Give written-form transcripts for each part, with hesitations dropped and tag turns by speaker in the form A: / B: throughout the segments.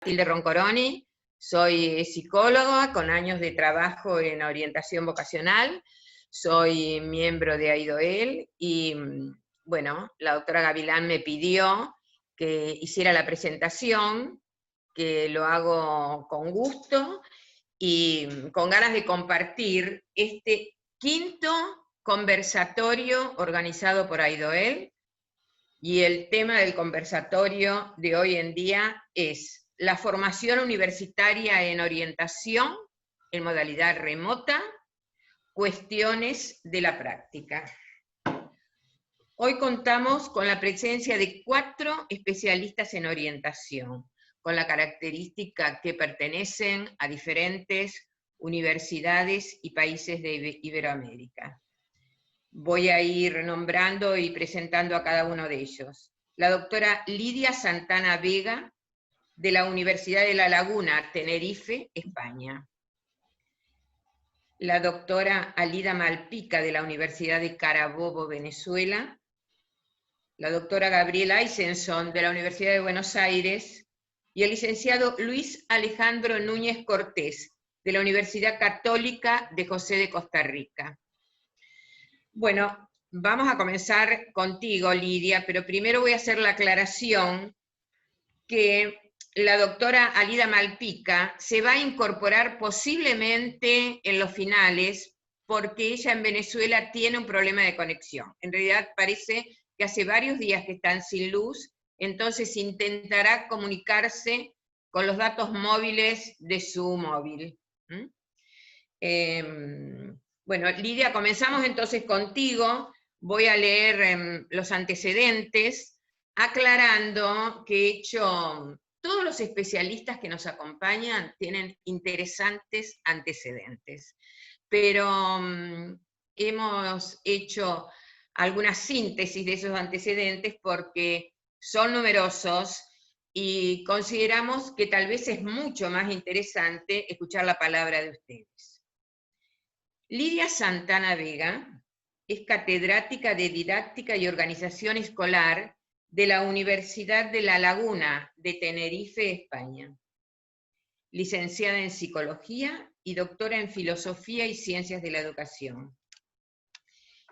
A: Tilde Roncoroni, soy psicóloga con años de trabajo en orientación vocacional, soy miembro de AIDOEL y, bueno, la doctora Gavilán me pidió que hiciera la presentación, que lo hago con gusto y con ganas de compartir este quinto conversatorio organizado por AIDOEL, y el tema del conversatorio de hoy en día es la formación universitaria en orientación en modalidad remota, cuestiones de la práctica. Hoy contamos con la presencia de 4 especialistas en orientación, con la característica que pertenecen a diferentes universidades y países de Iberoamérica. Voy a ir nombrando y presentando a cada uno de ellos. La doctora Lidia Santana Vega, de la Universidad de La Laguna, Tenerife, España. La doctora Alida Malpica, de la Universidad de Carabobo, Venezuela. La doctora Gabriela Eisenson, de la Universidad de Buenos Aires. Y el licenciado Luis Alejandro Núñez Cortés, de la Universidad Católica de José de Costa Rica. Bueno, vamos a comenzar contigo, Lidia, pero primero voy a hacer la aclaración que la doctora Alida Malpica se va a incorporar posiblemente en los finales, porque ella en Venezuela tiene un problema de conexión. En realidad parece que hace varios días que están sin luz, entonces intentará comunicarse con los datos móviles de su móvil. Bueno, Lidia, comenzamos entonces contigo. Voy a leer los antecedentes, aclarando que todos los especialistas que nos acompañan tienen interesantes antecedentes, pero hemos hecho alguna síntesis de esos antecedentes porque son numerosos y consideramos que tal vez es mucho más interesante escuchar la palabra de ustedes. Lidia Santana Vega es catedrática de Didáctica y Organización Escolar de la Universidad de La Laguna de Tenerife, España. Licenciada en Psicología y doctora en Filosofía y Ciencias de la Educación.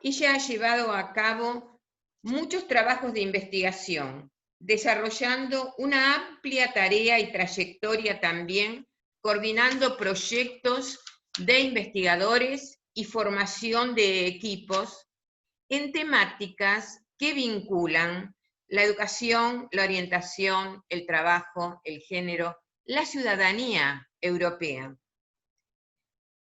A: Ella ha llevado a cabo muchos trabajos de investigación, desarrollando una amplia tarea y trayectoria también, coordinando proyectos de investigadores y formación de equipos en temáticas que vinculan la educación, la orientación, el trabajo, el género, la ciudadanía europea.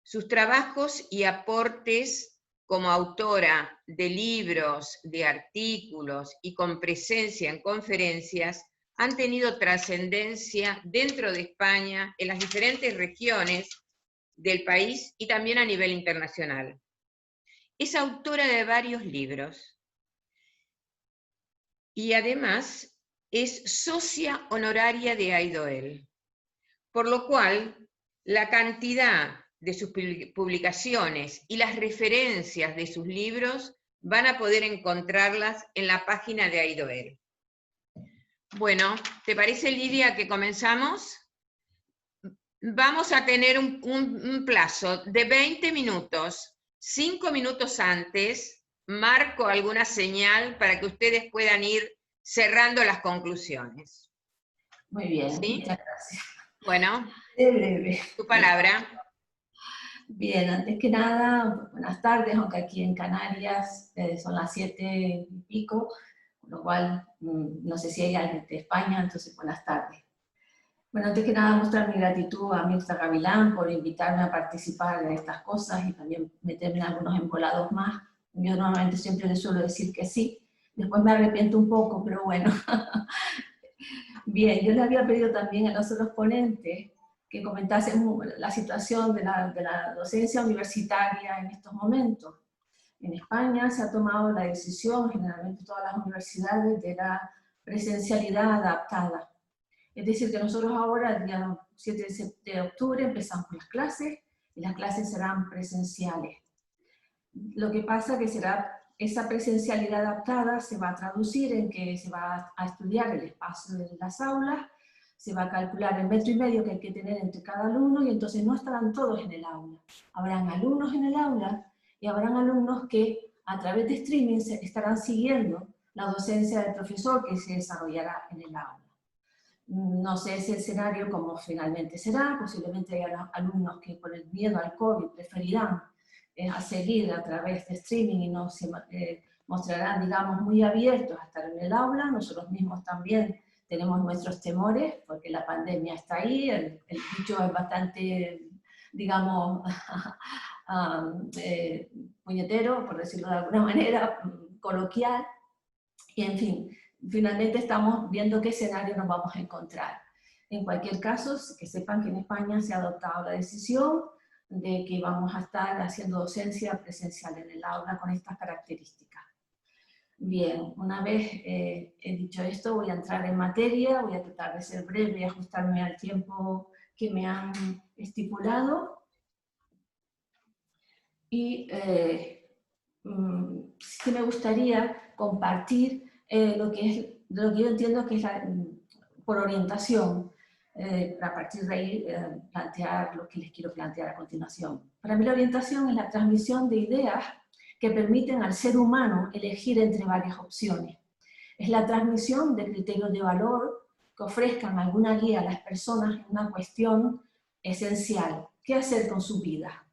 A: Sus trabajos y aportes como autora de libros, de artículos y con presencia en conferencias han tenido trascendencia dentro de España, en las diferentes regiones del país y también a nivel internacional. Es autora de varios libros y además es socia honoraria de AIDOEL, por lo cual la cantidad de sus publicaciones y las referencias de sus libros van a poder encontrarlas en la página de AIDOEL. Bueno, ¿te parece, Lidia, que comenzamos? Vamos a tener un plazo de 20 minutos. 5 minutos antes marco alguna señal para que ustedes puedan ir cerrando las conclusiones.
B: Muy bien,
A: ¿sí?
B: Muchas gracias.
A: Bueno,
B: breve.
A: Tu palabra.
B: Bien, antes que nada, buenas tardes, aunque aquí en Canarias son las 7 y pico, con lo cual no sé si hay alguien de España, entonces buenas tardes. Bueno, antes que nada mostrar mi gratitud a Mirta Gavilán por invitarme a participar en estas cosas y también meterme en algunos embolados más. Yo normalmente siempre le suelo decir que sí, después me arrepiento un poco, pero bueno. Bien, yo le había pedido también a los otros ponentes que comentasen la situación de la docencia universitaria en estos momentos. En España se ha tomado la decisión, generalmente todas las universidades, de la presencialidad adaptada. Es decir, que nosotros ahora, el día 7 de octubre, empezamos las clases, y las clases serán presenciales. Lo que pasa que esa presencialidad adaptada se va a traducir en que se va a estudiar el espacio de las aulas, se va a calcular el 1,5 metros que hay que tener entre cada alumno y entonces no estarán todos en el aula. Habrán alumnos en el aula y habrán alumnos que a través de streaming estarán siguiendo la docencia del profesor que se desarrollará en el aula. No sé ese escenario como finalmente será, posiblemente haya alumnos que por el miedo al COVID preferirán a seguir a través de streaming y no se mostrarán, digamos, muy abiertos a estar en el aula. Nosotros mismos también tenemos nuestros temores, porque la pandemia está ahí, el bicho es bastante, digamos, puñetero, por decirlo de alguna manera, coloquial, y en fin, finalmente estamos viendo qué escenario nos vamos a encontrar. En cualquier caso, que sepan que en España se ha adoptado la decisión de que vamos a estar haciendo docencia presencial en el aula con estas características. Bien, una vez he dicho esto, voy a entrar en materia, voy a tratar de ser breve y ajustarme al tiempo que me han estipulado. Y sí me gustaría compartir lo que yo entiendo que es por orientación, a partir de ahí plantear lo que les quiero plantear a continuación. Para mí la orientación es la transmisión de ideas que permiten al ser humano elegir entre varias opciones. Es la transmisión de criterios de valor que ofrezcan alguna guía a las personas en una cuestión esencial: ¿qué hacer con su vida?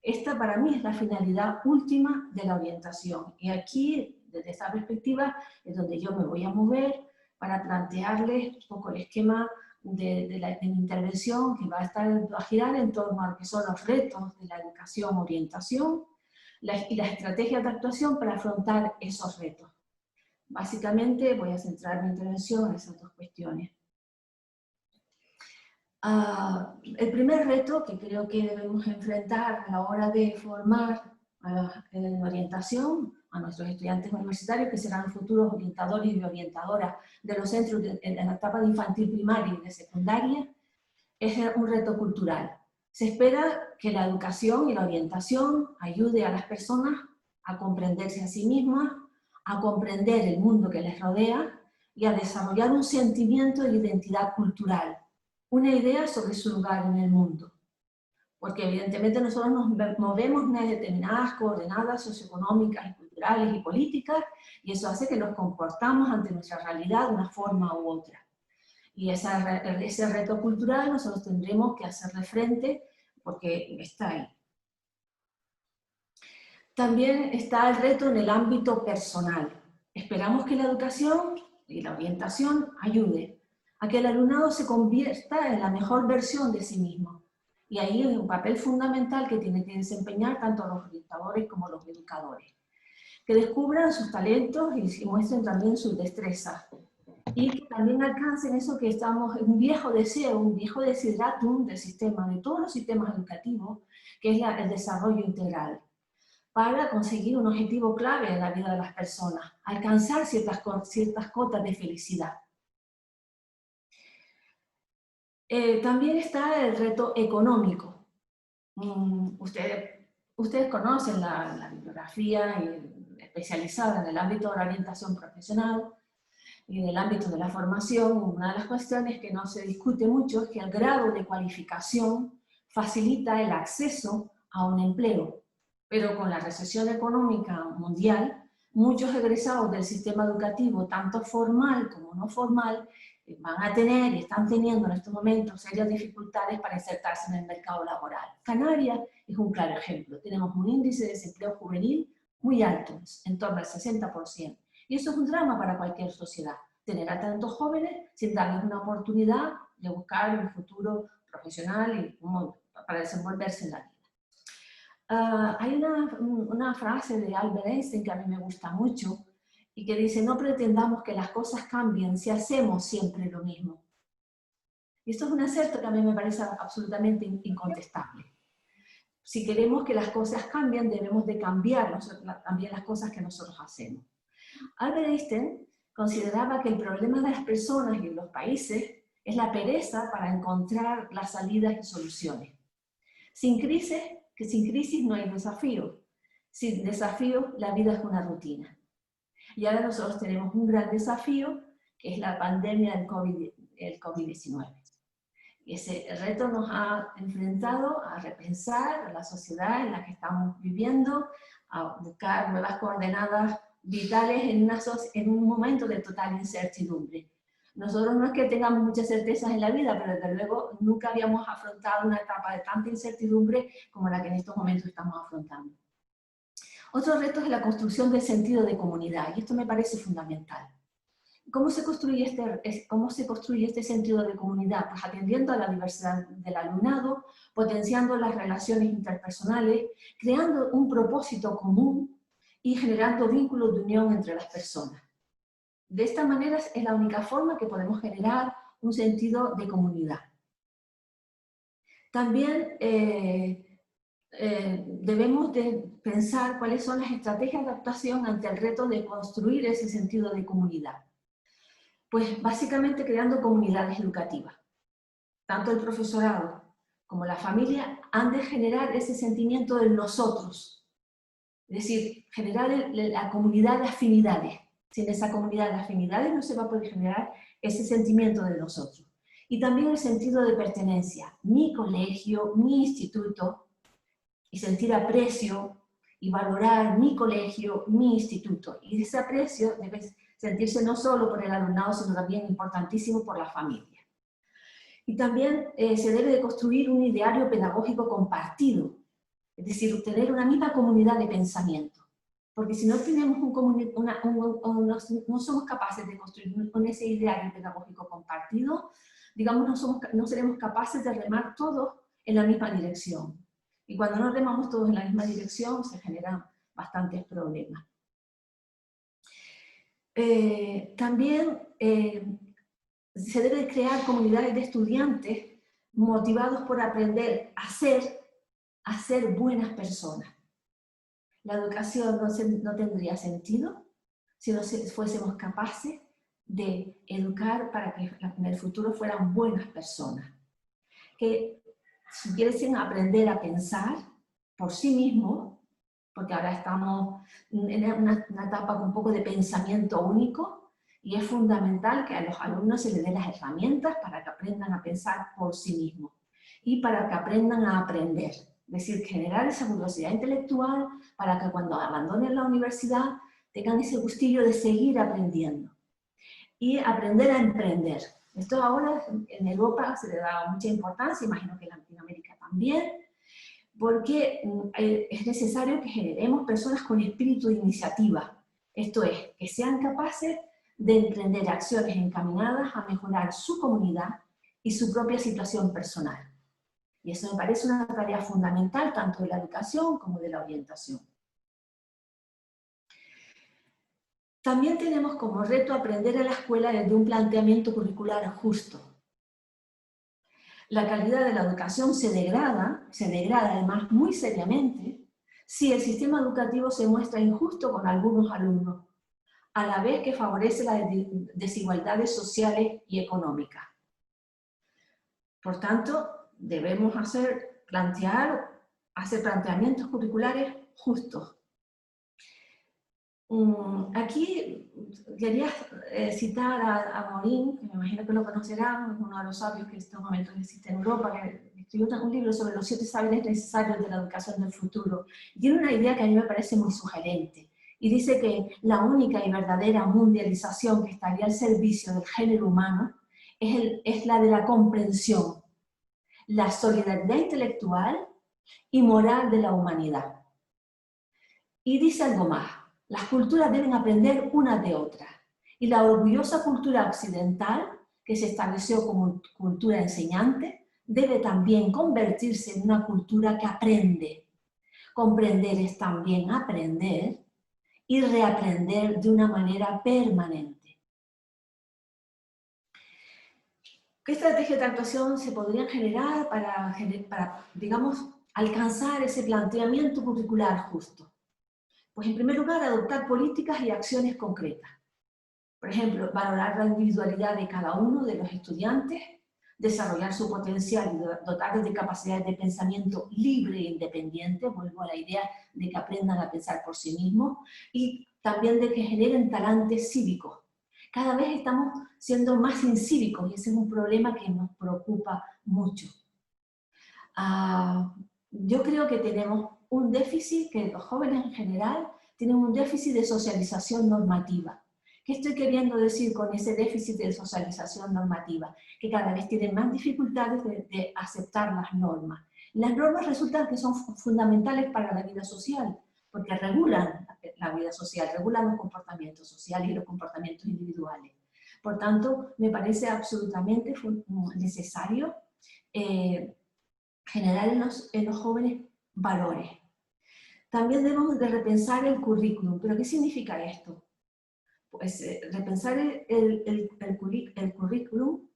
B: Esta para mí es la finalidad última de la orientación. Y aquí, desde esta perspectiva, es donde yo me voy a mover para plantearles un poco el esquema de la intervención que va a girar en torno a lo que son los retos de la educación-orientación y las estrategias de actuación para afrontar esos retos. Básicamente voy a centrar mi intervención en esas dos cuestiones. El primer reto que creo que debemos enfrentar a la hora de formar en orientación a nuestros estudiantes universitarios, que serán futuros orientadores y orientadoras de los centros en la etapa de infantil primaria y de secundaria, es un reto cultural. Se espera que la educación y la orientación ayude a las personas a comprenderse a sí mismas, a comprender el mundo que les rodea y a desarrollar un sentimiento de identidad cultural, una idea sobre su lugar en el mundo. Porque evidentemente nosotros nos movemos en determinadas coordenadas socioeconómicas, culturales y políticas, y eso hace que nos comportamos ante nuestra realidad de una forma u otra. Y ese reto cultural nosotros tendremos que hacerle frente porque está ahí. También está el reto en el ámbito personal. Esperamos que la educación y la orientación ayude a que el alumnado se convierta en la mejor versión de sí mismo. Y ahí hay un papel fundamental que tienen que desempeñar tanto los orientadores como los educadores. Que descubran sus talentos y muestren también sus destrezas. Y que también alcancen eso que estamos, un viejo deseo, un viejo desideratum del sistema, de todos los sistemas educativos, que es el desarrollo integral, para conseguir un objetivo clave en la vida de las personas, alcanzar ciertas cotas de felicidad. También está el reto económico. Ustedes conocen la bibliografía especializada en el ámbito de la orientación profesional y en el ámbito de la formación. Una de las cuestiones que no se discute mucho es que el grado de cualificación facilita el acceso a un empleo, pero con la recesión económica mundial, muchos egresados del sistema educativo, tanto formal como no formal, van a tener y están teniendo en estos momentos serias dificultades para insertarse en el mercado laboral. Canarias es un claro ejemplo. Tenemos un índice de desempleo juvenil muy alto, en torno al 60%. Y eso es un drama para cualquier sociedad, tener a tantos jóvenes sin darles una oportunidad de buscar un futuro profesional y para desenvolverse en la vida. Hay una frase de Albert Einstein que a mí me gusta mucho, y que dice: no pretendamos que las cosas cambien si hacemos siempre lo mismo. Y esto es un acerto que a mí me parece absolutamente incontestable. Si queremos que las cosas cambien, debemos de cambiar también las cosas que nosotros hacemos. Albert Einstein consideraba que el problema de las personas y de los países es la pereza para encontrar las salidas y soluciones. Sin crisis no hay desafío. Sin desafío, la vida es una rutina. Y ahora nosotros tenemos un gran desafío, que es la pandemia del COVID, el COVID-19. Ese reto nos ha enfrentado a repensar la sociedad en la que estamos viviendo, a buscar nuevas coordenadas vitales en un momento de total incertidumbre. Nosotros no es que tengamos muchas certezas en la vida, pero desde luego nunca habíamos afrontado una etapa de tanta incertidumbre como la que en estos momentos estamos afrontando. Otro reto es la construcción del sentido de comunidad, y esto me parece fundamental. ¿Cómo se construye este sentido de comunidad? Pues atendiendo a la diversidad del alumnado, potenciando las relaciones interpersonales, creando un propósito común y generando vínculos de unión entre las personas. De esta manera es la única forma que podemos generar un sentido de comunidad. También debemos de pensar cuáles son las estrategias de actuación ante el reto de construir ese sentido de comunidad. Pues básicamente creando comunidades educativas. Tanto el profesorado como la familia han de generar ese sentimiento de nosotros. Es decir, generar la comunidad de afinidades. Sin esa comunidad de afinidades no se va a poder generar ese sentimiento de nosotros. Y también el sentido de pertenencia. Mi colegio, mi instituto, y sentir aprecio y valorar mi colegio, mi instituto. Y ese aprecio debe sentirse no solo por el alumnado, sino también importantísimo por la familia. Y también se debe de construir un ideario pedagógico compartido, es decir, tener una misma comunidad de pensamiento. Porque si no tenemos no somos capaces de construir con ese ideario pedagógico compartido, digamos, no seremos capaces de remar todos en la misma dirección. Y cuando no remamos todos en la misma dirección, se generan bastantes problemas. También se debe crear comunidades de estudiantes motivados por aprender a ser buenas personas. La educación no tendría sentido si no fuésemos capaces de educar para que en el futuro fueran buenas personas. Que supiesen aprender a pensar por sí mismos, porque ahora estamos en una etapa con un poco de pensamiento único, y es fundamental que a los alumnos se les den las herramientas para que aprendan a pensar por sí mismos y para que aprendan a aprender. Es decir, generar esa curiosidad intelectual para que cuando abandonen la universidad tengan ese gustillo de seguir aprendiendo. Y aprender a emprender. Esto ahora en Europa se le da mucha importancia, imagino que en Latinoamérica también, porque es necesario que generemos personas con espíritu de iniciativa. Esto es, que sean capaces de emprender acciones encaminadas a mejorar su comunidad y su propia situación personal. Y eso me parece una tarea fundamental tanto de la educación como de la orientación. También tenemos como reto aprender a la escuela desde un planteamiento curricular justo. La calidad de la educación se degrada además muy seriamente, si el sistema educativo se muestra injusto con algunos alumnos, a la vez que favorece las desigualdades sociales y económicas. Por tanto, debemos hacer planteamientos curriculares justos. Aquí quería citar a Morin, que me imagino que lo conocerán, uno de los sabios que en estos momentos existe en Europa, que escribió un libro sobre los 7 saberes necesarios de la educación del futuro. Y tiene una idea que a mí me parece muy sugerente. Y dice que la única y verdadera mundialización que estaría al servicio del género humano es la de la comprensión, la solidaridad intelectual y moral de la humanidad. Y dice algo más. Las culturas deben aprender unas de otras. Y la orgullosa cultura occidental, que se estableció como cultura enseñante, debe también convertirse en una cultura que aprende. Comprender es también aprender y reaprender de una manera permanente. ¿Qué estrategias de actuación se podrían generar para digamos, alcanzar ese planteamiento curricular justo? Pues en primer lugar, adoptar políticas y acciones concretas. Por ejemplo, valorar la individualidad de cada uno de los estudiantes, desarrollar su potencial y dotarles de capacidades de pensamiento libre e independiente, vuelvo a la idea de que aprendan a pensar por sí mismos, y también de que generen talantes cívicos, Cada vez estamos siendo más incívicos y ese es un problema que nos preocupa mucho. Yo creo que tenemos un déficit, que los jóvenes en general tienen un déficit de socialización normativa. ¿Qué estoy queriendo decir con ese déficit de socialización normativa? Que cada vez tienen más dificultades de aceptar las normas. Las normas resultan que son fundamentales para la vida social, porque regulan la vida social, regulan los comportamientos sociales y los comportamientos individuales. Por tanto, me parece absolutamente necesario generar en los jóvenes valores. También debemos de repensar el currículum. ¿Pero qué significa esto? Pues repensar el currículum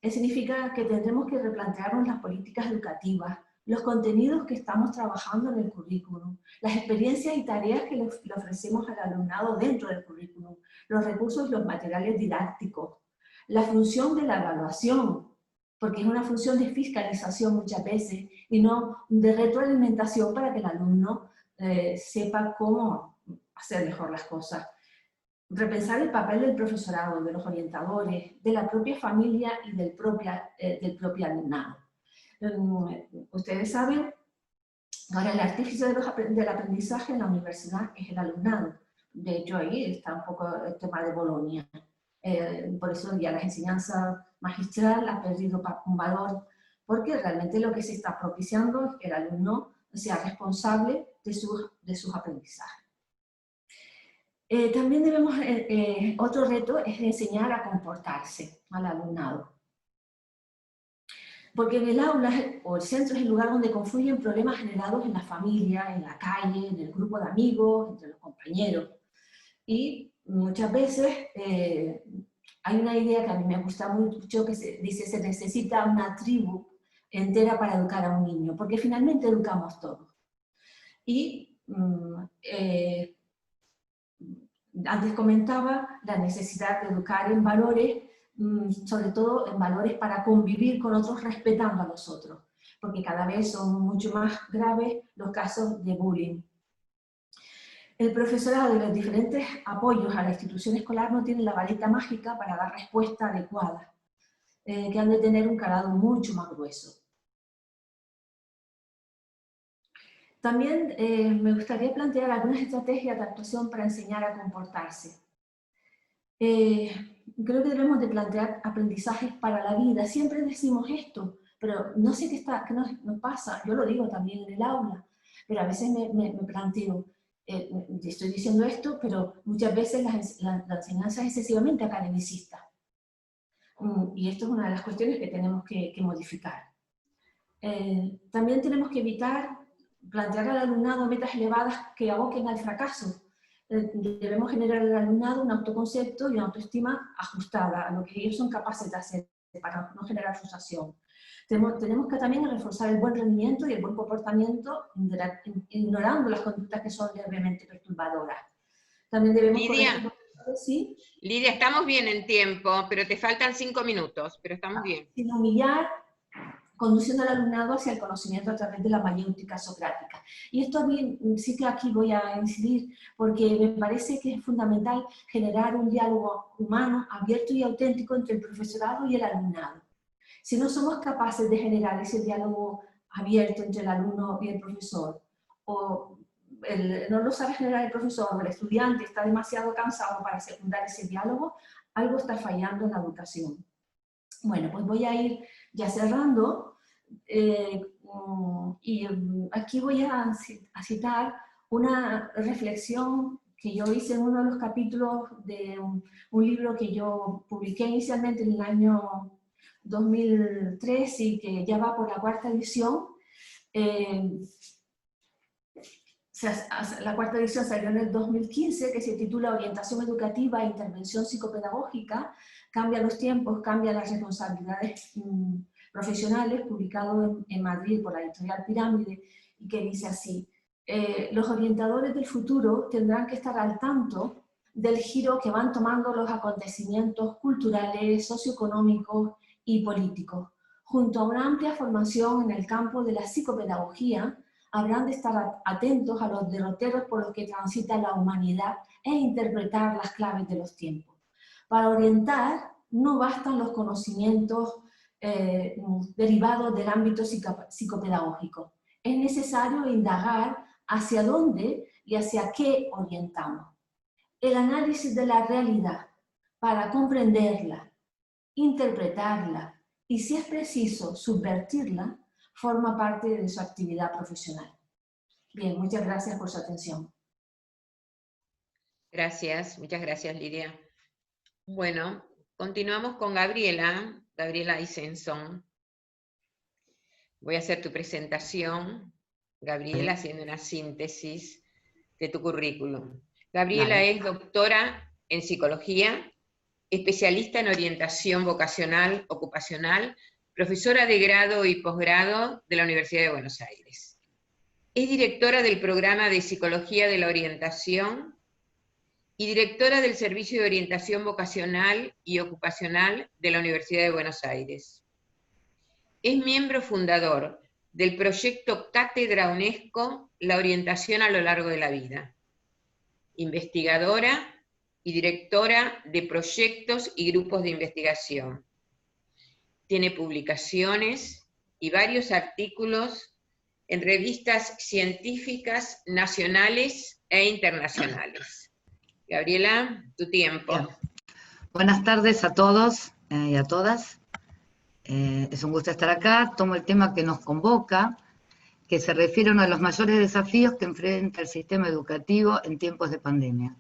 B: significa que tendremos que replantearnos las políticas educativas, los contenidos que estamos trabajando en el currículum, las experiencias y tareas que le ofrecemos al alumnado dentro del currículum, los recursos y los materiales didácticos, la función de la evaluación, porque es una función de fiscalización muchas veces y no de retroalimentación para que el alumno sepa cómo hacer mejor las cosas. Repensar el papel del profesorado, de los orientadores, de la propia familia y del propio alumnado. Ustedes saben, ahora el artífice del aprendizaje en la universidad es el alumnado. De hecho, ahí está un poco el tema de Bolonia. Por eso ya la enseñanza magistral ha perdido un valor, porque realmente lo que se está propiciando es que el alumno sea responsable de sus aprendizajes. También debemos, otro reto es enseñar a comportarse al alumnado. Porque en el aula o el centro es el lugar donde confluyen problemas generados en la familia, en la calle, en el grupo de amigos, entre los compañeros. Y muchas veces hay una idea que a mí me gusta mucho que dice se necesita una tribu entera para educar a un niño, porque finalmente educamos todos. Y antes comentaba la necesidad de educar en valores, sobre todo en valores para convivir con otros respetando a los otros, porque cada vez son mucho más graves los casos de bullying. El profesorado y los diferentes apoyos a la institución escolar no tienen la varita mágica para dar respuesta adecuada, que han de tener un calado mucho más grueso. También me gustaría plantear algunas estrategias de actuación para enseñar a comportarse. Creo que debemos de plantear aprendizajes para la vida. Siempre decimos esto, pero no sé qué nos pasa. Yo lo digo también en el aula, pero a veces me planteo, estoy diciendo esto, pero muchas veces la enseñanza es excesivamente academicista. Y esto es una de las cuestiones que tenemos que modificar. También tenemos que evitar plantear al alumnado metas elevadas que aboquen al fracaso. Debemos generar al alumnado un autoconcepto y una autoestima ajustada a lo que ellos son capaces de hacer para no generar frustración. Tenemos que también reforzar el buen rendimiento y el buen comportamiento, ignorando las conductas que son levemente perturbadoras. También debemos...
A: Lidia,
B: ¿sí?
A: Lidia, estamos bien en tiempo, pero te faltan 5 minutos, pero estamos bien.
B: Sin humillar, conduciendo al alumnado hacia el conocimiento a través de la mayéutica socrática. Y esto sí que aquí voy a incidir, porque me parece que es fundamental generar un diálogo humano, abierto y auténtico entre el profesorado y el alumnado. Si no somos capaces de generar ese diálogo abierto entre el alumno y el profesor, o no lo sabe generar el profesor, o el estudiante está demasiado cansado para secundar ese diálogo, algo está fallando en la educación. Bueno, pues voy a ir ya cerrando, y aquí voy a citar una reflexión que yo hice en uno de los capítulos de un libro que yo publiqué inicialmente en el año 2003 y que ya va por la 4ª edición. La 4ª edición salió en el 2015, que se titula Orientación Educativa e Intervención Psicopedagógica, cambia los tiempos, cambia las responsabilidades profesionales, publicado en Madrid por la editorial Pirámide, y que dice así: los orientadores del futuro tendrán que estar al tanto del giro que van tomando los acontecimientos culturales, socioeconómicos y políticos. Junto a una amplia formación en el campo de la psicopedagogía, habrán de estar atentos a los derroteros por los que transita la humanidad e interpretar las claves de los tiempos. Para orientar no bastan los conocimientos derivados del ámbito psicopedagógico. Es necesario indagar hacia dónde y hacia qué orientamos. El análisis de la realidad para comprenderla, interpretarla y, si es preciso, subvertirla, forma parte de su actividad profesional. Bien, muchas gracias por su atención.
A: Gracias, muchas gracias, Lidia. Bueno, continuamos con Gabriela Isenson. Voy a hacer tu presentación, Gabriela, haciendo una síntesis de tu currículum. Gabriela es doctora en psicología, especialista en orientación vocacional, ocupacional, profesora de grado y posgrado de la Universidad de Buenos Aires. Es directora del programa de Psicología de la Orientación y directora del Servicio de Orientación Vocacional y Ocupacional de la Universidad de Buenos Aires. Es miembro fundador del proyecto Cátedra UNESCO, la orientación a lo largo de la vida. Investigadora y directora de proyectos y grupos de investigación. Tiene publicaciones y varios artículos en revistas científicas nacionales e internacionales. Gabriela, tu tiempo.
C: Bien. Buenas tardes a todos y a todas. Es un gusto estar acá. Tomo el tema que nos convoca, que se refiere a uno de los mayores desafíos que enfrenta el sistema educativo en tiempos de pandemia.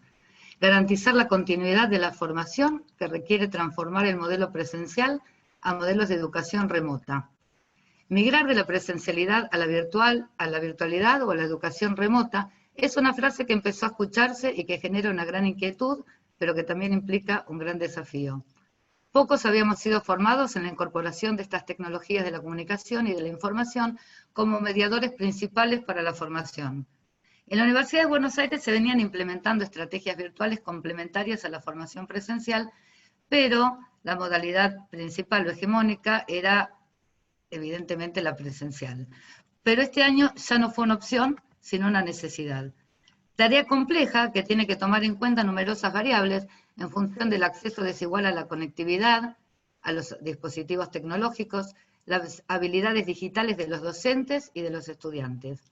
C: Garantizar la continuidad de la formación, que requiere transformar el modelo presencial a modelos de educación remota. Migrar de la presencialidad a la virtualidad o a la educación remota es una frase que empezó a escucharse y que genera una gran inquietud, pero que también implica un gran desafío. Pocos habíamos sido formados en la incorporación de estas tecnologías de la comunicación y de la información como mediadores principales para la formación. En la Universidad de Buenos Aires se venían implementando estrategias virtuales complementarias a la formación presencial, pero la modalidad principal o hegemónica era evidentemente la presencial. Pero este año ya no fue una opción, sino una necesidad. Tarea compleja que tiene que tomar en cuenta numerosas variables en función del acceso desigual a la conectividad, a los dispositivos tecnológicos, las habilidades digitales de los docentes y de los estudiantes.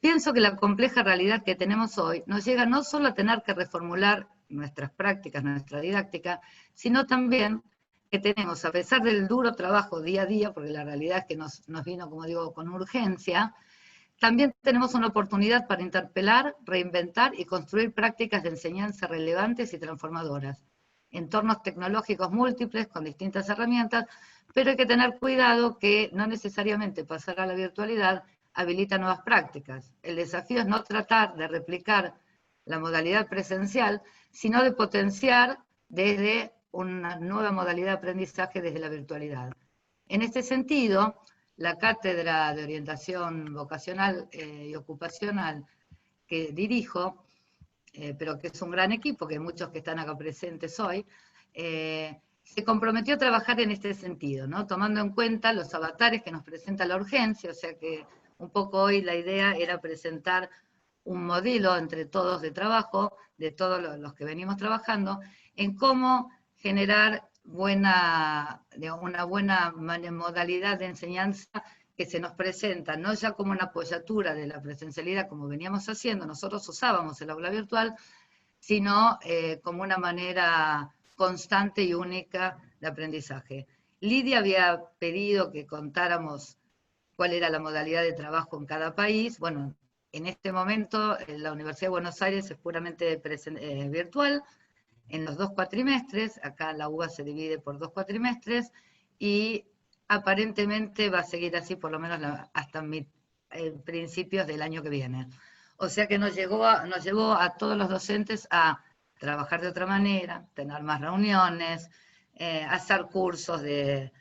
C: Pienso que la compleja realidad que tenemos hoy nos llega no solo a tener que reformular nuestras prácticas, nuestra didáctica, sino también que tenemos, a pesar del duro trabajo día a día, porque la realidad es que nos vino, como digo, con urgencia, también tenemos una oportunidad para interpelar, reinventar y construir prácticas de enseñanza relevantes y transformadoras. Entornos tecnológicos múltiples con distintas herramientas, pero hay que tener cuidado que no necesariamente pasar a la virtualidad habilita nuevas prácticas. El desafío es no tratar de replicar la modalidad presencial, sino de potenciar desde una nueva modalidad de aprendizaje desde la virtualidad. En este sentido, la Cátedra de Orientación Vocacional y Ocupacional que dirijo, pero que es un gran equipo, que muchos que están acá presentes hoy, se comprometió a trabajar en este sentido, ¿no? Tomando en cuenta los avatares que nos presenta la urgencia, o sea que un poco hoy la idea era presentar un modelo entre todos de trabajo, de todos los que venimos trabajando, en cómo generar una buena modalidad de enseñanza que se nos presenta, no ya como una apoyatura de la presencialidad como veníamos haciendo, nosotros usábamos el aula virtual, sino como una manera constante y única de aprendizaje. Lidia había pedido que contáramos cuál era la modalidad de trabajo en cada país. Bueno, en este momento la Universidad de Buenos Aires es puramente virtual, en los 2 cuatrimestres, acá la UBA se divide por 2 cuatrimestres, y aparentemente va a seguir así por lo menos hasta principios del año que viene. O sea que nos llevó a todos los docentes a trabajar de otra manera, tener más reuniones, hacer cursos de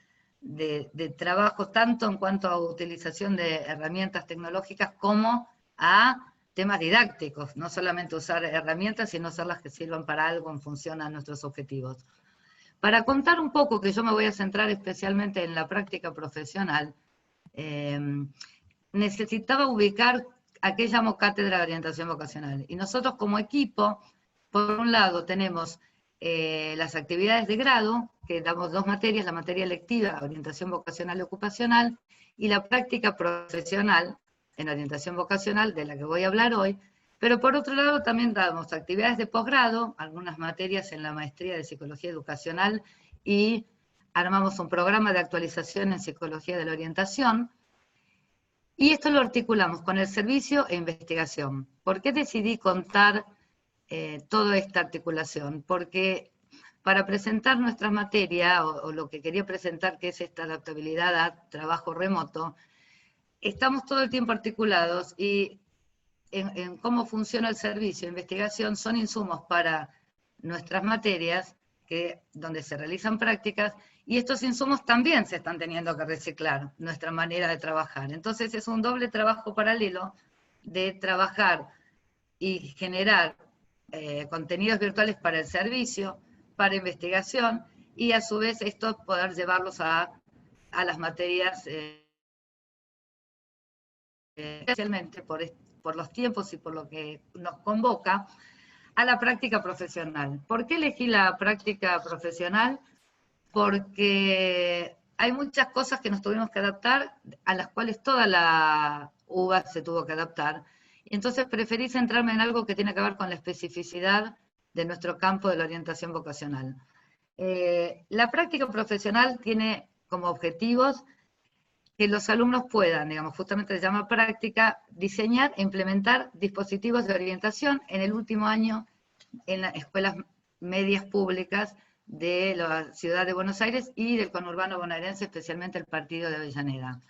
C: trabajo, tanto en cuanto a utilización de herramientas tecnológicas como a temas didácticos, no solamente usar herramientas, sino usarlas que sirvan para algo en función a nuestros objetivos. Para contar un poco, que yo me voy a centrar especialmente en la práctica profesional, necesitaba ubicar a qué llamo Cátedra de Orientación Vocacional. Y nosotros como equipo, por un lado tenemos las actividades de grado, que damos 2 materias, la materia electiva, orientación vocacional y ocupacional, y la práctica profesional en orientación vocacional, de la que voy a hablar hoy, pero por otro lado también damos actividades de posgrado, algunas materias en la maestría de psicología educacional, y armamos un programa de actualización en psicología de la orientación, y esto lo articulamos con el servicio e investigación. ¿Por qué decidí contar toda esta articulación? Porque para presentar nuestra materia, o lo que quería presentar, que es esta adaptabilidad a trabajo remoto, estamos todo el tiempo articulados, y en cómo funciona el servicio de investigación son insumos para nuestras materias, donde se realizan prácticas, y estos insumos también se están teniendo que reciclar, nuestra manera de trabajar. Entonces es un doble trabajo paralelo de trabajar y generar contenidos virtuales para el servicio, para investigación, y a su vez esto poder llevarlos a las materias, especialmente por los tiempos y por lo que nos convoca, a la práctica profesional. ¿Por qué elegí la práctica profesional? Porque hay muchas cosas que nos tuvimos que adaptar, a las cuales toda la UBA se tuvo que adaptar. Entonces preferí centrarme en algo que tiene que ver con la especificidad de nuestro campo de la orientación vocacional. La práctica profesional tiene como objetivos que los alumnos puedan, digamos, justamente se llama práctica, diseñar e implementar dispositivos de orientación en el último año en las escuelas medias públicas de la ciudad de Buenos Aires y del conurbano bonaerense, especialmente el partido de Avellaneda.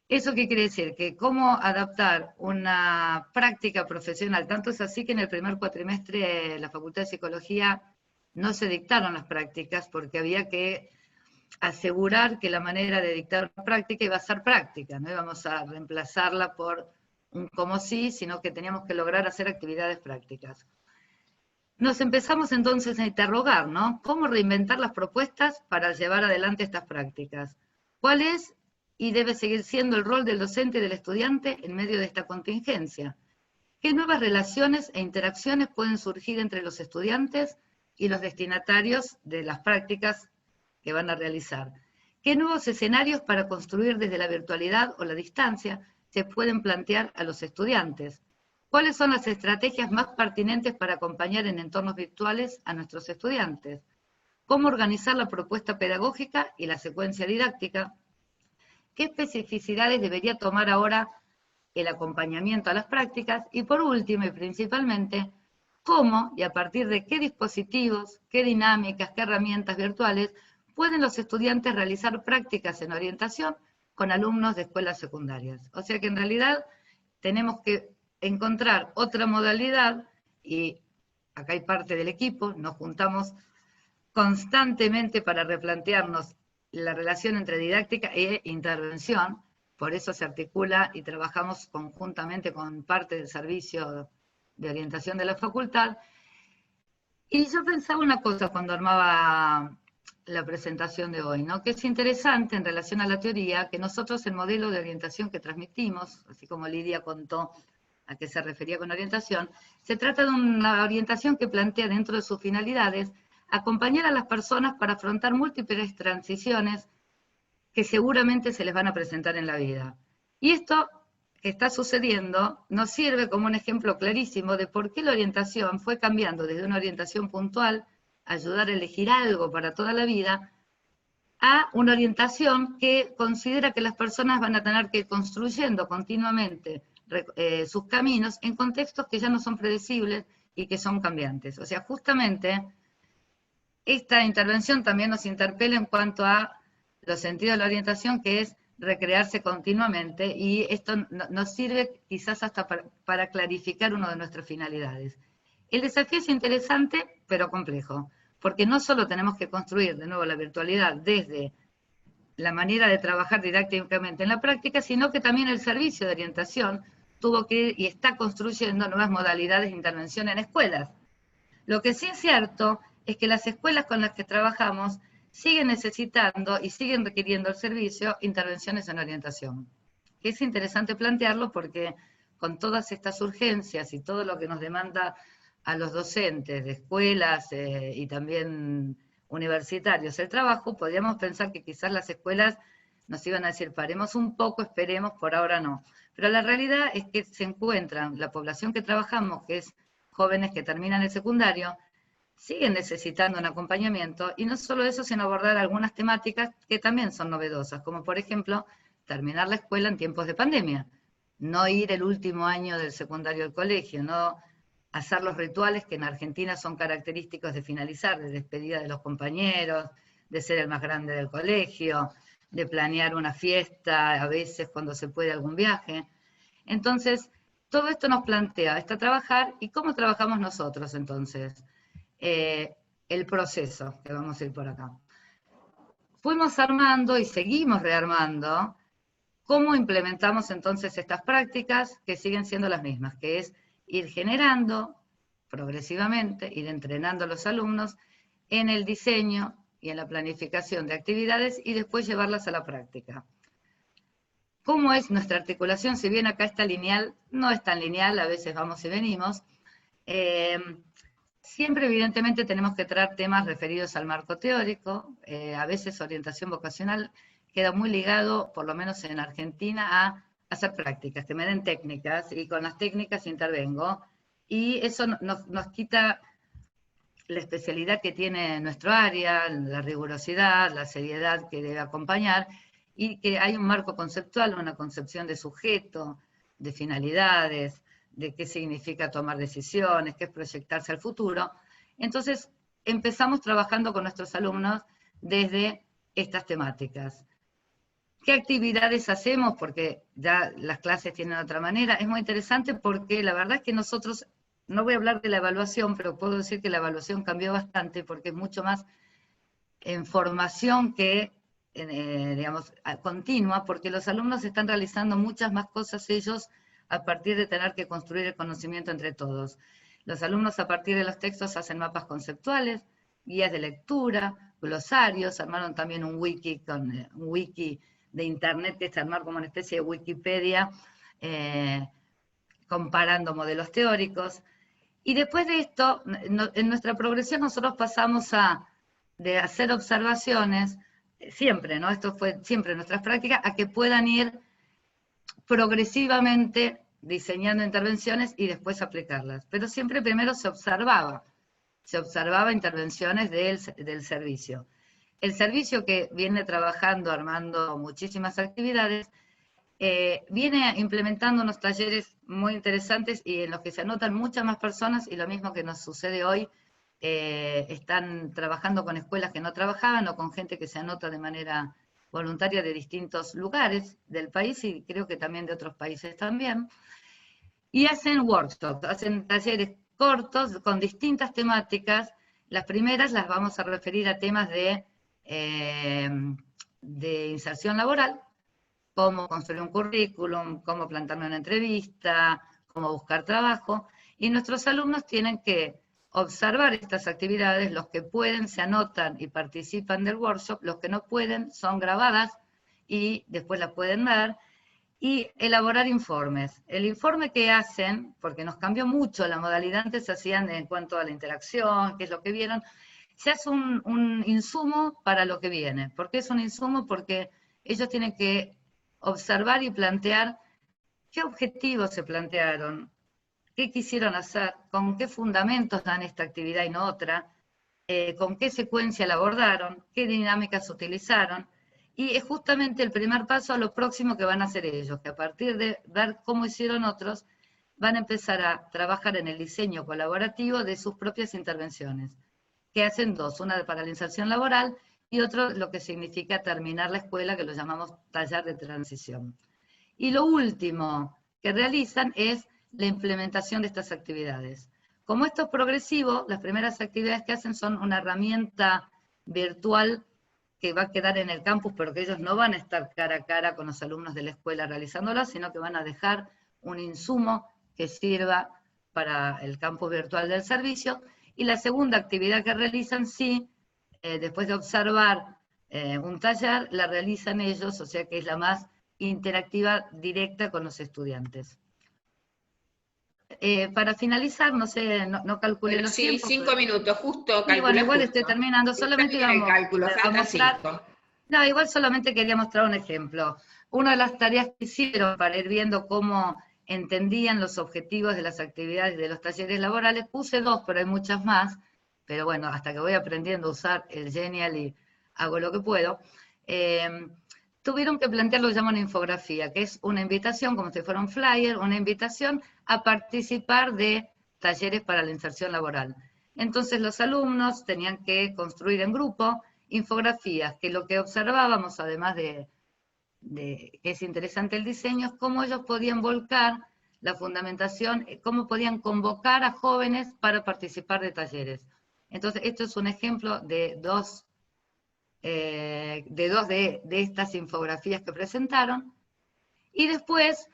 C: ¿Eso qué quiere decir? Que cómo adaptar una práctica profesional, tanto es así que en el primer cuatrimestre de la Facultad de Psicología no se dictaron las prácticas porque había que asegurar que la manera de dictar una práctica iba a ser práctica, no íbamos a reemplazarla por un como sí, sino que teníamos que lograr hacer actividades prácticas. Nos empezamos entonces a interrogar, ¿no? ¿Cómo reinventar las propuestas para llevar adelante estas prácticas? ¿Cuál es y debe seguir siendo el rol del docente y del estudiante en medio de esta contingencia? ¿Qué nuevas relaciones e interacciones pueden surgir entre los estudiantes y los destinatarios de las prácticas que van a realizar? ¿Qué nuevos escenarios para construir desde la virtualidad o la distancia se pueden plantear a los estudiantes? ¿Cuáles son las estrategias más pertinentes para acompañar en entornos virtuales a nuestros estudiantes? ¿Cómo organizar la propuesta pedagógica y la secuencia didáctica? ¿Qué especificidades debería tomar ahora el acompañamiento a las prácticas? Y por último y principalmente, ¿cómo y a partir de qué dispositivos, qué dinámicas, qué herramientas virtuales pueden los estudiantes realizar prácticas en orientación con alumnos de escuelas secundarias? O sea que en realidad tenemos que encontrar otra modalidad, y acá hay parte del equipo, nos juntamos constantemente para replantearnos la relación entre didáctica e intervención, por eso se articula y trabajamos conjuntamente con parte del servicio de orientación de la facultad. Y yo pensaba una cosa cuando armaba la presentación de hoy, ¿no? Que es interesante en relación a la teoría, que nosotros el modelo de orientación que transmitimos, así como Lidia contó a qué se refería con orientación, se trata de una orientación que plantea dentro de sus finalidades acompañar a las personas para afrontar múltiples transiciones que seguramente se les van a presentar en la vida. Y esto que está sucediendo nos sirve como un ejemplo clarísimo de por qué la orientación fue cambiando desde una orientación puntual, ayudar a elegir algo para toda la vida, a una orientación que considera que las personas van a tener que ir construyendo continuamente sus caminos en contextos que ya no son predecibles y que son cambiantes. O sea, justamente esta intervención también nos interpela en cuanto a los sentidos de la orientación, que es recrearse continuamente, y esto nos sirve quizás hasta para clarificar una de nuestras finalidades. El desafío es interesante, pero complejo, porque no solo tenemos que construir de nuevo la virtualidad desde la manera de trabajar didácticamente en la práctica, sino que también el servicio de orientación tuvo que ir y está construyendo nuevas modalidades de intervención en escuelas. Lo que sí es cierto es que las escuelas con las que trabajamos siguen necesitando y siguen requiriendo el servicio intervenciones en orientación. Que es interesante plantearlo porque con todas estas urgencias y todo lo que nos demanda a los docentes de escuelas y también universitarios el trabajo, podríamos pensar que quizás las escuelas nos iban a decir, paremos un poco, esperemos, por ahora no. Pero la realidad es que se encuentran, la población que trabajamos, que es jóvenes que terminan el secundario, siguen necesitando un acompañamiento, y no solo eso, sino abordar algunas temáticas que también son novedosas, como por ejemplo, terminar la escuela en tiempos de pandemia, no ir el último año del secundario al colegio, no hacer los rituales que en Argentina son característicos de finalizar, de despedida de los compañeros, de ser el más grande del colegio, de planear una fiesta, a veces cuando se puede algún viaje. Entonces, todo esto nos plantea, está trabajar, ¿y cómo trabajamos nosotros entonces? El proceso, que vamos a ir por acá. Fuimos armando y seguimos rearmando cómo implementamos entonces estas prácticas que siguen siendo las mismas, que es ir generando progresivamente, ir entrenando a los alumnos en el diseño y en la planificación de actividades y después llevarlas a la práctica. ¿Cómo es nuestra articulación? Si bien acá está lineal, no es tan lineal, a veces vamos y venimos. Siempre, evidentemente, tenemos que traer temas referidos al marco teórico, a veces orientación vocacional queda muy ligado, por lo menos en Argentina, a hacer prácticas, que me den técnicas, y con las técnicas intervengo, y eso nos quita la especialidad que tiene nuestro área, la rigurosidad, la seriedad que debe acompañar, y que hay un marco conceptual, una concepción de sujeto, de finalidades, de qué significa tomar decisiones, qué es proyectarse al futuro. Entonces, empezamos trabajando con nuestros alumnos desde estas temáticas. ¿Qué actividades hacemos? Porque ya las clases tienen otra manera. Es muy interesante porque la verdad es que nosotros, no voy a hablar de la evaluación, pero puedo decir que la evaluación cambió bastante porque es mucho más en formación que, digamos, continua, porque los alumnos están realizando muchas más cosas ellos a partir de tener que construir el conocimiento entre todos. Los alumnos a partir de los textos hacen mapas conceptuales, guías de lectura, glosarios, armaron también un wiki de internet, que es armar como una especie de Wikipedia, comparando modelos teóricos. Y después de esto, en nuestra progresión nosotros pasamos de hacer observaciones, siempre, ¿no? Esto fue siempre nuestras prácticas, a que puedan ir progresivamente diseñando intervenciones y después aplicarlas. Pero siempre primero se observaba intervenciones del servicio. El servicio, que viene trabajando, armando muchísimas actividades, viene implementando unos talleres muy interesantes y en los que se anotan muchas más personas, y lo mismo que nos sucede hoy, están trabajando con escuelas que no trabajaban o con gente que se anota de manera voluntaria de distintos lugares del país y creo que también de otros países también, y hacen workshops, hacen talleres cortos con distintas temáticas. Las primeras las vamos a referir a temas de inserción laboral, cómo construir un currículum, cómo plantearme una entrevista, cómo buscar trabajo, y nuestros alumnos tienen que observar estas actividades. Los que pueden se anotan y participan del workshop, los que no pueden son grabadas y después las pueden ver, y elaborar informes. El informe que hacen, porque nos cambió mucho la modalidad, antes se hacían en cuanto a la interacción, qué es lo que vieron, se hace un insumo para lo que viene. ¿Por qué es un insumo? Porque ellos tienen que observar y plantear qué objetivos se plantearon, qué quisieron hacer, con qué fundamentos dan esta actividad y no otra, con qué secuencia la abordaron, qué dinámicas utilizaron, y es justamente el primer paso a lo próximo que van a hacer ellos, que a partir de ver cómo hicieron otros, van a empezar a trabajar en el diseño colaborativo de sus propias intervenciones, que hacen dos, una para la inserción laboral y otro lo que significa terminar la escuela, que lo llamamos taller de transición. Y lo último que realizan es la implementación de estas actividades. Como esto es progresivo, las primeras actividades que hacen son una herramienta virtual que va a quedar en el campus, pero que ellos no van a estar cara a cara con los alumnos de la escuela realizándola, sino que van a dejar un insumo que sirva para el campus virtual del servicio. Y la segunda actividad que realizan, sí, después de observar un taller, la realizan ellos, o sea que es la más interactiva, directa con los estudiantes. para finalizar, no sé, no calculé
A: Bueno,
C: los
A: sí,
C: tiempos.
A: 5 minutos, justo,
C: Y bueno,
A: calcula
C: igual
A: justo.
C: estoy terminando,
A: Está
C: solamente
A: bien el
C: íbamos
A: cálculo,
C: a
A: faltan
C: mostrar,
A: 5.
C: no, igual solamente quería mostrar un ejemplo. Una de las tareas que hicieron para ir viendo cómo entendían los objetivos de las actividades de los talleres laborales, puse 2, pero hay muchas más, pero bueno, hasta que voy aprendiendo a usar el Genial y hago lo que puedo, tuvieron que plantear lo que llaman infografía, que es una invitación, como si fuera un flyer, una invitación a participar de talleres para la inserción laboral. Entonces los alumnos tenían que construir en grupo infografías, que lo que observábamos, además de que es interesante el diseño, es cómo ellos podían volcar la fundamentación, cómo podían convocar a jóvenes para participar de talleres. Entonces, esto es un ejemplo de dos de estas infografías que presentaron. Y después,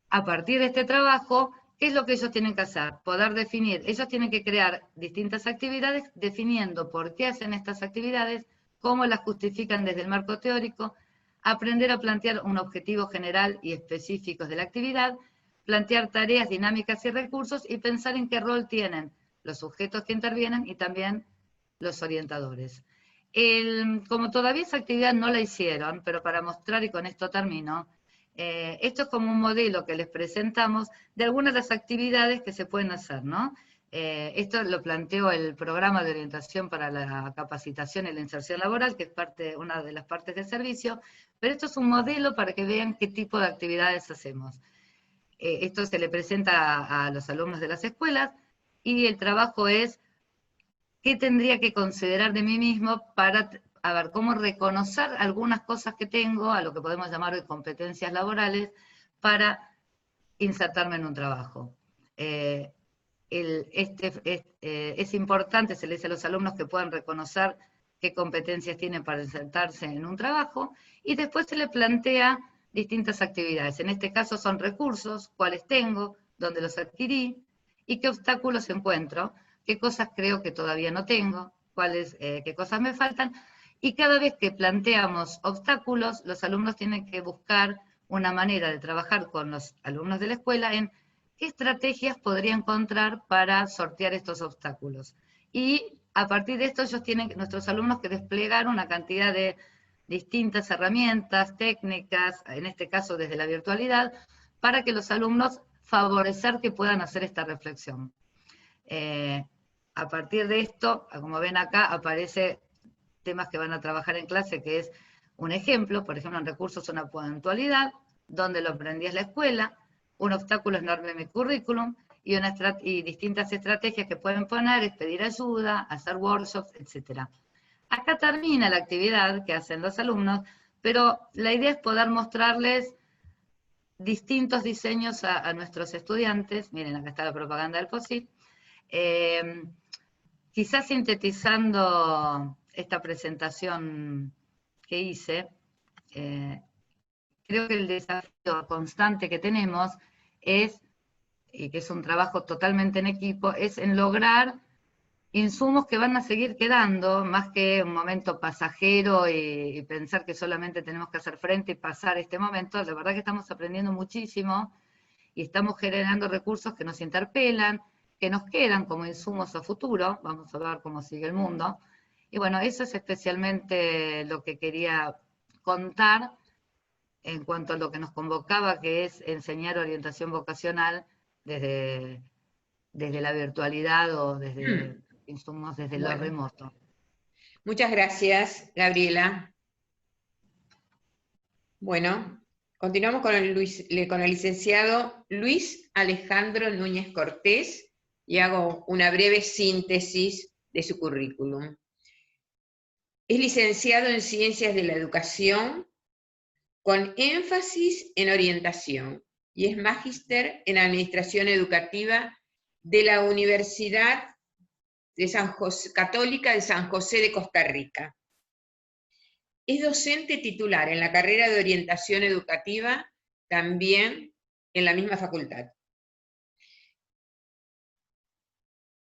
C: a partir de este trabajo, ¿qué es lo que ellos tienen que hacer? Poder definir, ellos tienen que crear distintas actividades definiendo por qué hacen estas actividades, cómo las justifican desde el marco teórico, aprender a plantear un objetivo general y específico de la actividad, plantear tareas, dinámicas y recursos y pensar en qué rol tienen los sujetos que intervienen y también los orientadores. Como todavía esa actividad no la hicieron, pero para mostrar, y con esto termino, esto es como un modelo que les presentamos de algunas de las actividades que se pueden hacer, ¿no? Esto lo planteó el programa de orientación para la capacitación y la inserción laboral, que es una de las partes del servicio, pero esto es un modelo para que vean qué tipo de actividades hacemos. Esto se le presenta a los alumnos de las escuelas y el trabajo es qué tendría que considerar de mí mismo para, a ver, cómo reconocer algunas cosas que tengo, a lo que podemos llamar de competencias laborales, para insertarme en un trabajo. Es importante, se le dice a los alumnos que puedan reconocer qué competencias tienen para insertarse en un trabajo, y después se le plantea distintas actividades. En este caso son recursos, cuáles tengo, dónde los adquirí, y qué obstáculos encuentro, qué cosas creo que todavía no tengo, qué cosas me faltan, y cada vez que planteamos obstáculos, los alumnos tienen que buscar una manera de trabajar con los alumnos de la escuela en qué estrategias podría encontrar para sortear estos obstáculos. Y a partir de esto nuestros alumnos, que desplegar una cantidad de distintas herramientas, técnicas, en este caso desde la virtualidad, para que los alumnos favorecer que puedan hacer esta reflexión. A partir de esto, como ven acá, aparece temas que van a trabajar en clase, que es un ejemplo, por ejemplo, en recursos una puntualidad, donde lo aprendí en la escuela, un obstáculo enorme en mi currículum, y distintas estrategias que pueden poner, es pedir ayuda, hacer workshops, etc. Acá termina la actividad que hacen los alumnos, pero la idea es poder mostrarles distintos diseños a nuestros estudiantes. Miren, acá está la propaganda del POSIT. Quizás sintetizando esta presentación que hice, creo que el desafío constante que tenemos es, y que es un trabajo totalmente en equipo, es en lograr insumos que van a seguir quedando, más que un momento pasajero y pensar que solamente tenemos que hacer frente y pasar este momento. La verdad que estamos aprendiendo muchísimo y estamos generando recursos que nos interpelan, que nos quedan como insumos a futuro. Vamos a ver cómo sigue el mundo. Y bueno, eso es especialmente lo que quería contar en cuanto a lo que nos convocaba, que es enseñar orientación vocacional desde la virtualidad o desde insumos desde lo remoto.
A: Muchas gracias, Gabriela. Bueno, continuamos con el licenciado Luis Alejandro Núñez Cortés y hago una breve síntesis de su currículum. Es licenciado en Ciencias de la Educación con énfasis en orientación y es magíster en Administración Educativa de la Universidad Católica de San José de Costa Rica. Es docente titular en la carrera de Orientación Educativa, también en la misma facultad.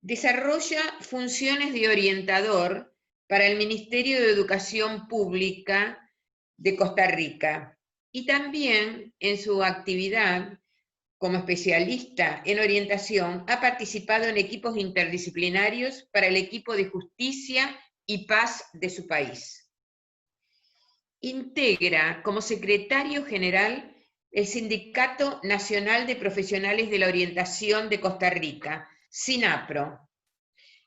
A: Desarrolla funciones de orientador para el Ministerio de Educación Pública de Costa Rica y también en su actividad como especialista en orientación, ha participado en equipos interdisciplinarios para el equipo de justicia y paz de su país. Integra como secretario general el Sindicato Nacional de Profesionales de la Orientación de Costa Rica, SINAPRO.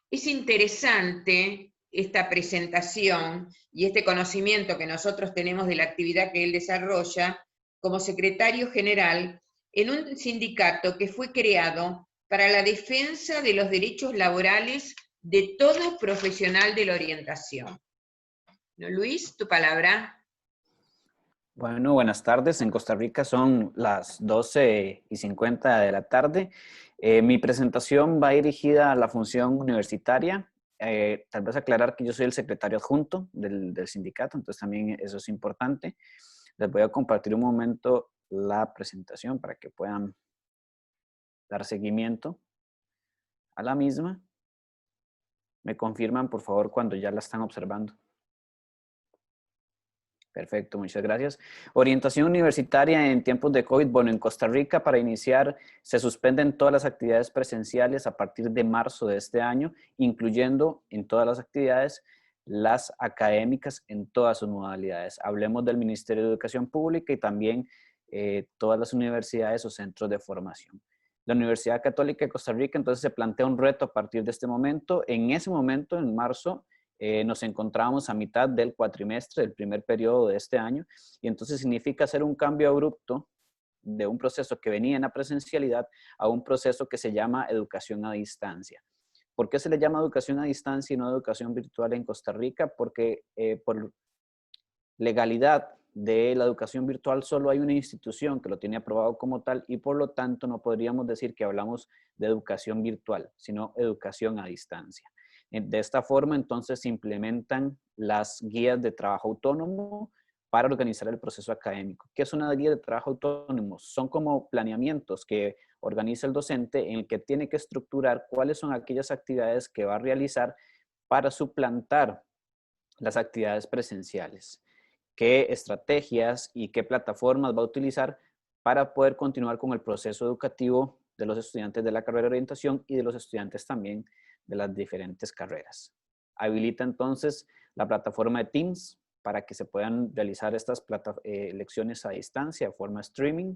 A: Es interesante esta presentación y este conocimiento que nosotros tenemos de la actividad que él desarrolla como secretario general en un sindicato que fue creado para la defensa de los derechos laborales de todo profesional de la orientación. ¿No, Luis, tu palabra?
D: Bueno, buenas tardes. En Costa Rica son las 12:50 de la tarde. Mi presentación va dirigida a la función universitaria. Tal vez aclarar que yo soy el secretario adjunto del sindicato, entonces también eso es importante. Les voy a compartir un momento la presentación para que puedan dar seguimiento a la misma. Me confirman, por favor, cuando ya la están observando. Perfecto, muchas gracias. Orientación universitaria en tiempos de COVID. Bueno, en Costa Rica, para iniciar, se suspenden todas las actividades presenciales a partir de marzo de este año, incluyendo en todas las actividades las académicas en todas sus modalidades. Hablemos del Ministerio de Educación Pública y también todas las universidades o centros de formación. La Universidad Católica de Costa Rica entonces se plantea un reto a partir de este momento. En ese momento, en marzo, nos encontramos a mitad del cuatrimestre, del primer periodo de este año, y entonces significa hacer un cambio abrupto de un proceso que venía en la presencialidad a un proceso que se llama educación a distancia. ¿Por qué se le llama educación a distancia y no educación virtual en Costa Rica? Porque por legalidad de la educación virtual solo hay una institución que lo tiene aprobado como tal y por lo tanto no podríamos decir que hablamos de educación virtual, sino educación a distancia. De esta forma, entonces, se implementan las guías de trabajo autónomo para organizar el proceso académico. ¿Qué es una guía de trabajo autónomo? Son como planeamientos que organiza el docente en el que tiene que estructurar cuáles son aquellas actividades que va a realizar para suplantar las actividades presenciales. Qué estrategias y qué plataformas va a utilizar para poder continuar con el proceso educativo de los estudiantes de la carrera de orientación y de los estudiantes también de las diferentes carreras. Habilita entonces la plataforma de Teams para que se puedan realizar estas lecciones a distancia de forma streaming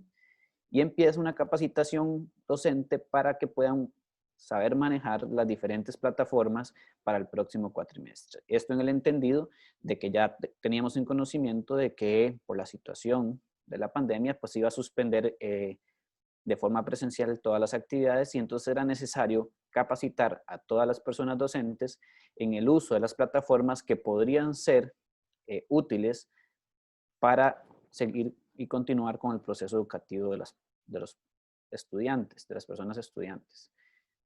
D: y empieza una capacitación docente para que puedan saber manejar las diferentes plataformas para el próximo cuatrimestre. Esto en el entendido de que ya teníamos un conocimiento de que por la situación de la pandemia pues iba a suspender de forma presencial todas las actividades y entonces era necesario capacitar a todas las personas docentes en el uso de las plataformas que podrían ser útiles para seguir y continuar con el proceso educativo de los estudiantes, de las personas estudiantes.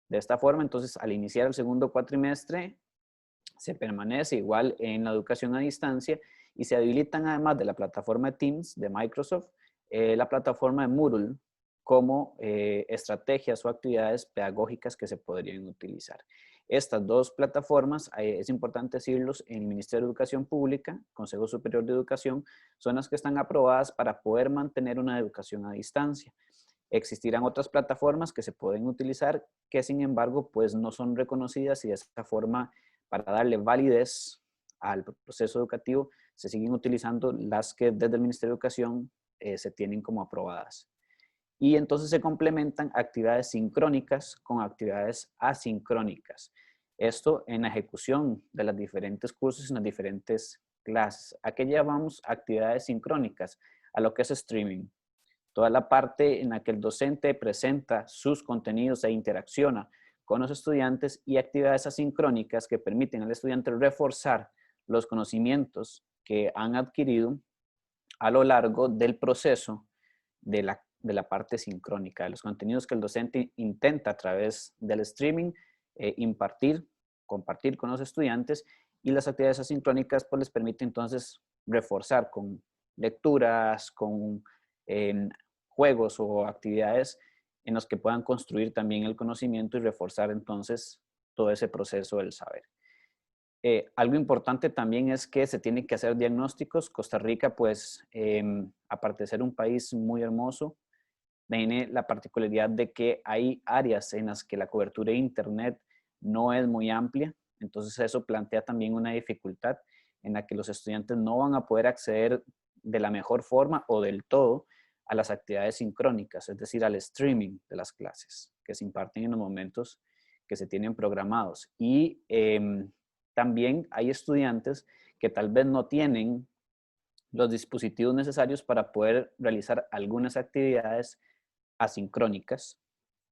D: De esta forma, entonces, al iniciar el segundo cuatrimestre, se permanece igual en la educación a distancia y se habilitan además de la plataforma Teams de Microsoft, la plataforma de Moodle como estrategias o actividades pedagógicas que se podrían utilizar. Estas dos plataformas, es importante decirlos, en el Ministerio de Educación Pública, Consejo Superior de Educación, son las que están aprobadas para poder mantener una educación a distancia. Existirán otras plataformas que se pueden utilizar que sin embargo pues no son reconocidas y de esta forma para darle validez al proceso educativo se siguen utilizando las que desde el Ministerio de Educación se tienen como aprobadas. Y entonces se complementan actividades sincrónicas con actividades asincrónicas. Esto en la ejecución de los diferentes cursos en las diferentes clases. ¿A qué llamamos actividades sincrónicas? A lo que es streaming. Toda la parte en la que el docente presenta sus contenidos e interacciona con los estudiantes y actividades asincrónicas que permiten al estudiante reforzar los conocimientos que han adquirido a lo largo del proceso de la parte sincrónica, de los contenidos que el docente intenta a través del streaming impartir, compartir con los estudiantes y las actividades asincrónicas pues les permite entonces reforzar con lecturas, con juegos o actividades en los que puedan construir también el conocimiento y reforzar entonces todo ese proceso del saber. Algo importante también es que se tienen que hacer diagnósticos. Costa Rica, pues, aparte de ser un país muy hermoso, tiene la particularidad de que hay áreas en las que la cobertura de Internet no es muy amplia, entonces eso plantea también una dificultad en la que los estudiantes no van a poder acceder de la mejor forma o del todo a las actividades sincrónicas, es decir, al streaming de las clases que se imparten en los momentos que se tienen programados. Y también hay estudiantes que tal vez no tienen los dispositivos necesarios para poder realizar algunas actividades asincrónicas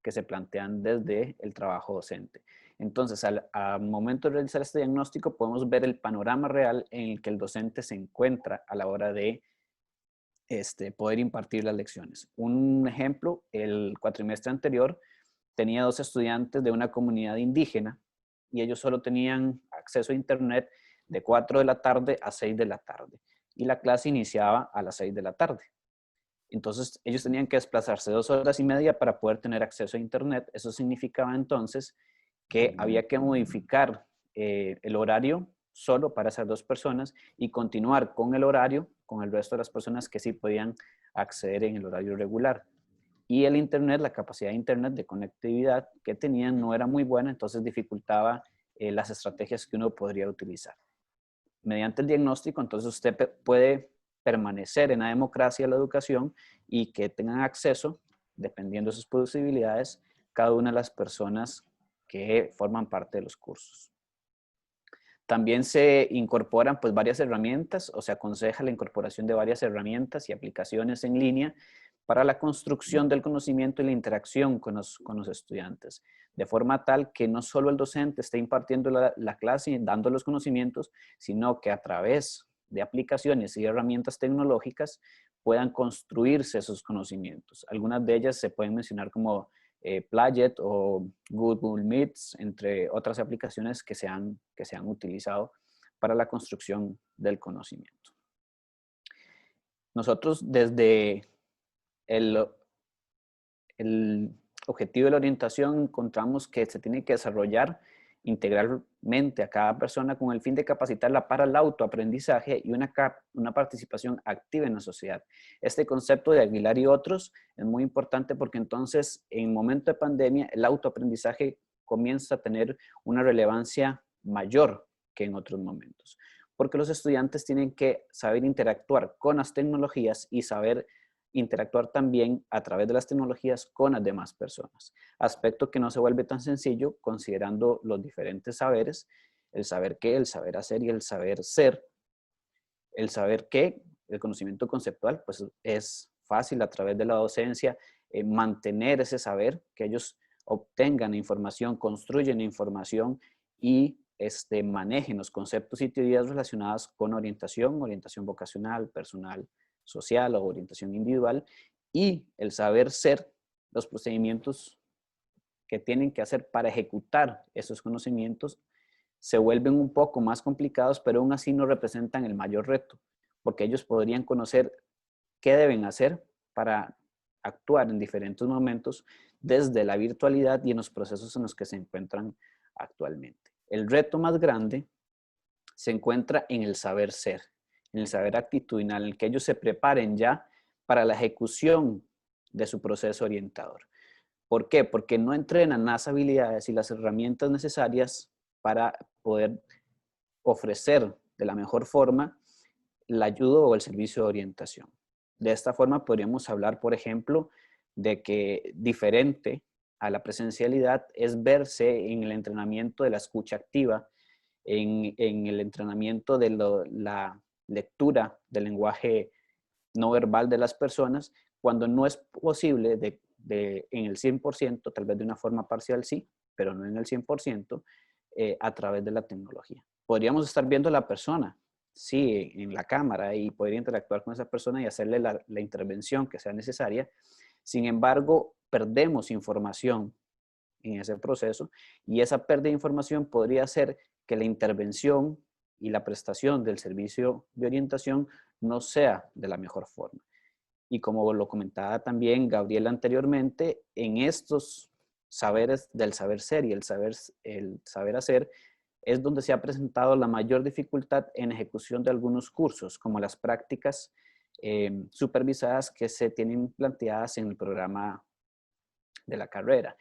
D: que se plantean desde el trabajo docente. Entonces, al momento de realizar este diagnóstico, podemos ver el panorama real en el que el docente se encuentra a la hora de poder impartir las lecciones. Un ejemplo, el cuatrimestre anterior tenía 2 estudiantes de una comunidad indígena y ellos solo tenían acceso a Internet de 4 de la tarde a 6 de la tarde. Y la clase iniciaba a las 6 de la tarde. Entonces, ellos tenían que desplazarse 2 horas y media para poder tener acceso a Internet. Eso significaba entonces que había que modificar el horario solo para esas 2 personas y continuar con el horario con el resto de las personas que sí podían acceder en el horario regular. Y el Internet, la capacidad de Internet de conectividad que tenían no era muy buena, entonces dificultaba las estrategias que uno podría utilizar. Mediante el diagnóstico, entonces usted puede permanecer en la democracia de la educación y que tengan acceso, dependiendo de sus posibilidades, cada una de las personas que forman parte de los cursos. También se incorporan pues varias herramientas o se aconseja la incorporación de varias herramientas y aplicaciones en línea para la construcción del conocimiento y la interacción con los estudiantes, de forma tal que no solo el docente esté impartiendo la clase y dando los conocimientos, sino que a través de aplicaciones y herramientas tecnológicas puedan construirse esos conocimientos. Algunas de ellas se pueden mencionar como Playet o Google Meets, entre otras aplicaciones que se han utilizado para la construcción del conocimiento. Nosotros desde el objetivo de la orientación encontramos que se tiene que desarrollar integralmente a cada persona con el fin de capacitarla para el autoaprendizaje y una participación activa en la sociedad. Este concepto de Aguilar y otros es muy importante porque entonces en momento de pandemia el autoaprendizaje comienza a tener una relevancia mayor que en otros momentos, porque los estudiantes tienen que saber interactuar con las tecnologías y saber interactuar también a través de las tecnologías con las demás personas. Aspecto que no se vuelve tan sencillo considerando los diferentes saberes, el saber qué, el saber hacer y el saber ser. El saber qué, el conocimiento conceptual, pues es fácil a través de la docencia mantener ese saber, que ellos obtengan información, construyen información y manejen los conceptos y teorías relacionadas con orientación vocacional, personal, social o orientación individual, y el saber ser, los procedimientos que tienen que hacer para ejecutar esos conocimientos se vuelven un poco más complicados, pero aún así no representan el mayor reto, porque ellos podrían conocer qué deben hacer para actuar en diferentes momentos desde la virtualidad y en los procesos en los que se encuentran actualmente. El reto más grande se encuentra en el saber ser, en el saber actitudinal, en el que ellos se preparen ya para la ejecución de su proceso orientador. ¿Por qué? Porque no entrenan las habilidades y las herramientas necesarias para poder ofrecer de la mejor forma la ayuda o el servicio de orientación. De esta forma podríamos hablar, por ejemplo, de que diferente a la presencialidad es verse en el entrenamiento de la escucha activa, en el entrenamiento de la lectura del lenguaje no verbal de las personas, cuando no es posible en el 100%, tal vez de una forma parcial sí, pero no en el 100%, a través de la tecnología. Podríamos estar viendo a la persona, sí, en la cámara y poder interactuar con esa persona y hacerle la intervención que sea necesaria. Sin embargo, perdemos información en ese proceso y esa pérdida de información podría hacer que la intervención y la prestación del servicio de orientación no sea de la mejor forma. Y como lo comentaba también Gabriela anteriormente, en estos saberes del saber ser y el saber hacer es donde se ha presentado la mayor dificultad en ejecución de algunos cursos, como las prácticas supervisadas que se tienen planteadas en el programa de la carrera.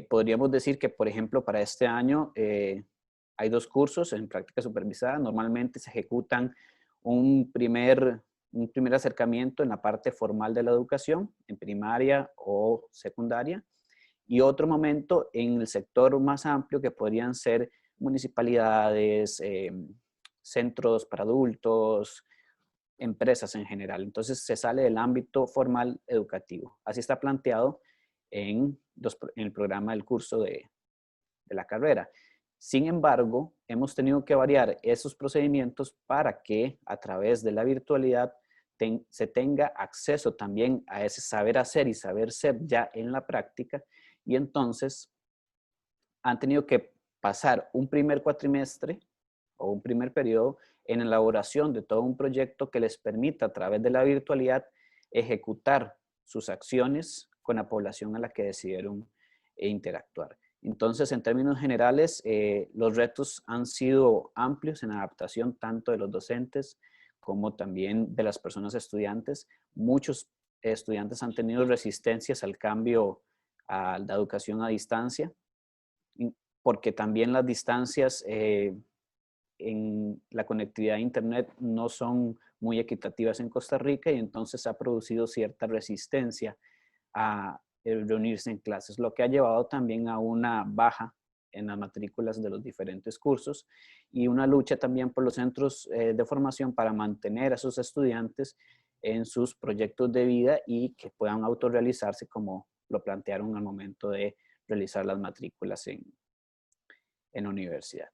D: Podríamos decir que, por ejemplo, para este año hay 2 cursos en práctica supervisada. Normalmente se ejecutan un primer acercamiento en la parte formal de la educación, en primaria o secundaria, y otro momento en el sector más amplio que podrían ser municipalidades, centros para adultos, empresas en general. Entonces se sale del ámbito formal educativo. Así está planteado en el programa del curso de la carrera. Sin embargo, hemos tenido que variar esos procedimientos para que a través de la virtualidad se tenga acceso también a ese saber hacer y saber ser ya en la práctica, y entonces han tenido que pasar un primer cuatrimestre o un primer periodo en elaboración de todo un proyecto que les permita a través de la virtualidad ejecutar sus acciones con la población a la que decidieron interactuar. Entonces, en términos generales, los retos han sido amplios en adaptación tanto de los docentes como también de las personas estudiantes. Muchos estudiantes han tenido resistencias al cambio a la educación a distancia, porque también las distancias en la conectividad a Internet no son muy equitativas en Costa Rica, y entonces ha producido cierta resistencia a reunirse en clases, lo que ha llevado también a una baja en las matrículas de los diferentes cursos y una lucha también por los centros de formación para mantener a sus estudiantes en sus proyectos de vida y que puedan autorrealizarse como lo plantearon al momento de realizar las matrículas en la universidad.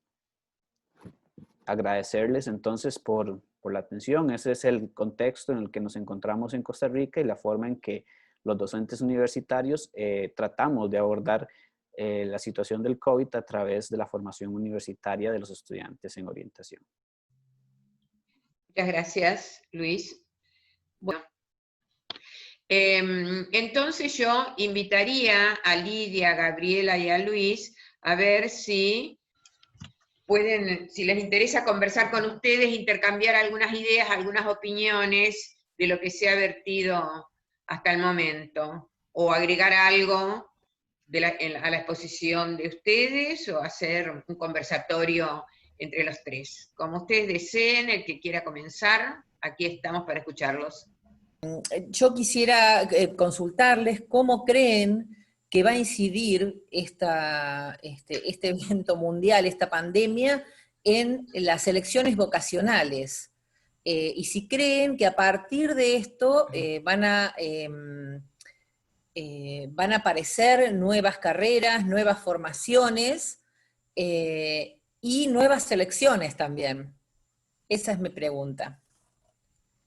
D: Agradecerles entonces por la atención. Ese es el contexto en el que nos encontramos en Costa Rica y la forma en que los docentes universitarios tratamos de abordar la situación del COVID a través de la formación universitaria de los estudiantes en orientación.
A: Muchas gracias, Luis. Bueno, entonces yo invitaría a Lidia, a Gabriela y a Luis a ver si pueden, si les interesa conversar con ustedes, intercambiar algunas ideas, algunas opiniones de lo que se ha vertido hasta el momento, o agregar algo a la exposición de ustedes, o hacer un conversatorio entre los tres. Como ustedes deseen, el que quiera comenzar, aquí estamos para escucharlos.
E: Yo quisiera consultarles cómo creen que va a incidir este evento mundial, esta pandemia, en las elecciones vocacionales. Y si creen que a partir de esto van a aparecer nuevas carreras, nuevas formaciones y nuevas selecciones también. Esa es mi pregunta.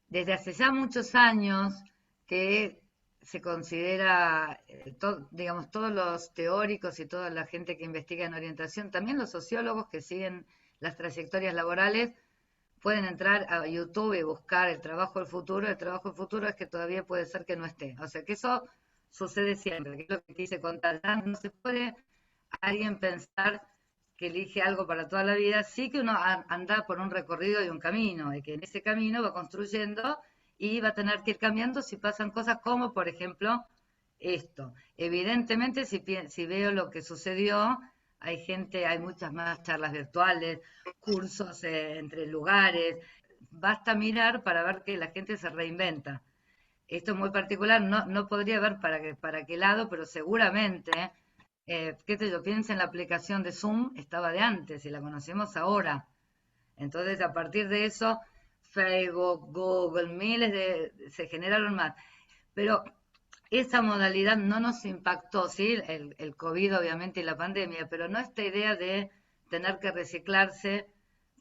C: Desde hace ya muchos años que se considera, digamos, todos los teóricos y toda la gente que investiga en orientación, también los sociólogos que siguen las trayectorias laborales, pueden entrar a YouTube y buscar el trabajo del futuro. El trabajo del futuro es que todavía puede ser que no esté. O sea, que eso sucede siempre, que es lo que quise contar. No se puede alguien pensar que elige algo para toda la vida. Sí que uno anda por un recorrido y un camino, y que en ese camino va construyendo y va a tener que ir cambiando si pasan cosas como, por ejemplo, esto. Evidentemente, si veo lo que sucedió, hay muchas más charlas virtuales, cursos entre lugares. Basta mirar para ver que la gente se reinventa. Esto es muy particular, no podría ver para qué lado, pero seguramente, qué sé yo, piensa en la aplicación de Zoom, estaba de antes y la conocemos ahora. Entonces, a partir de eso, Facebook, Google, se generaron más. Pero esa modalidad no nos impactó, ¿sí? El COVID obviamente y la pandemia, pero no esta idea de tener que reciclarse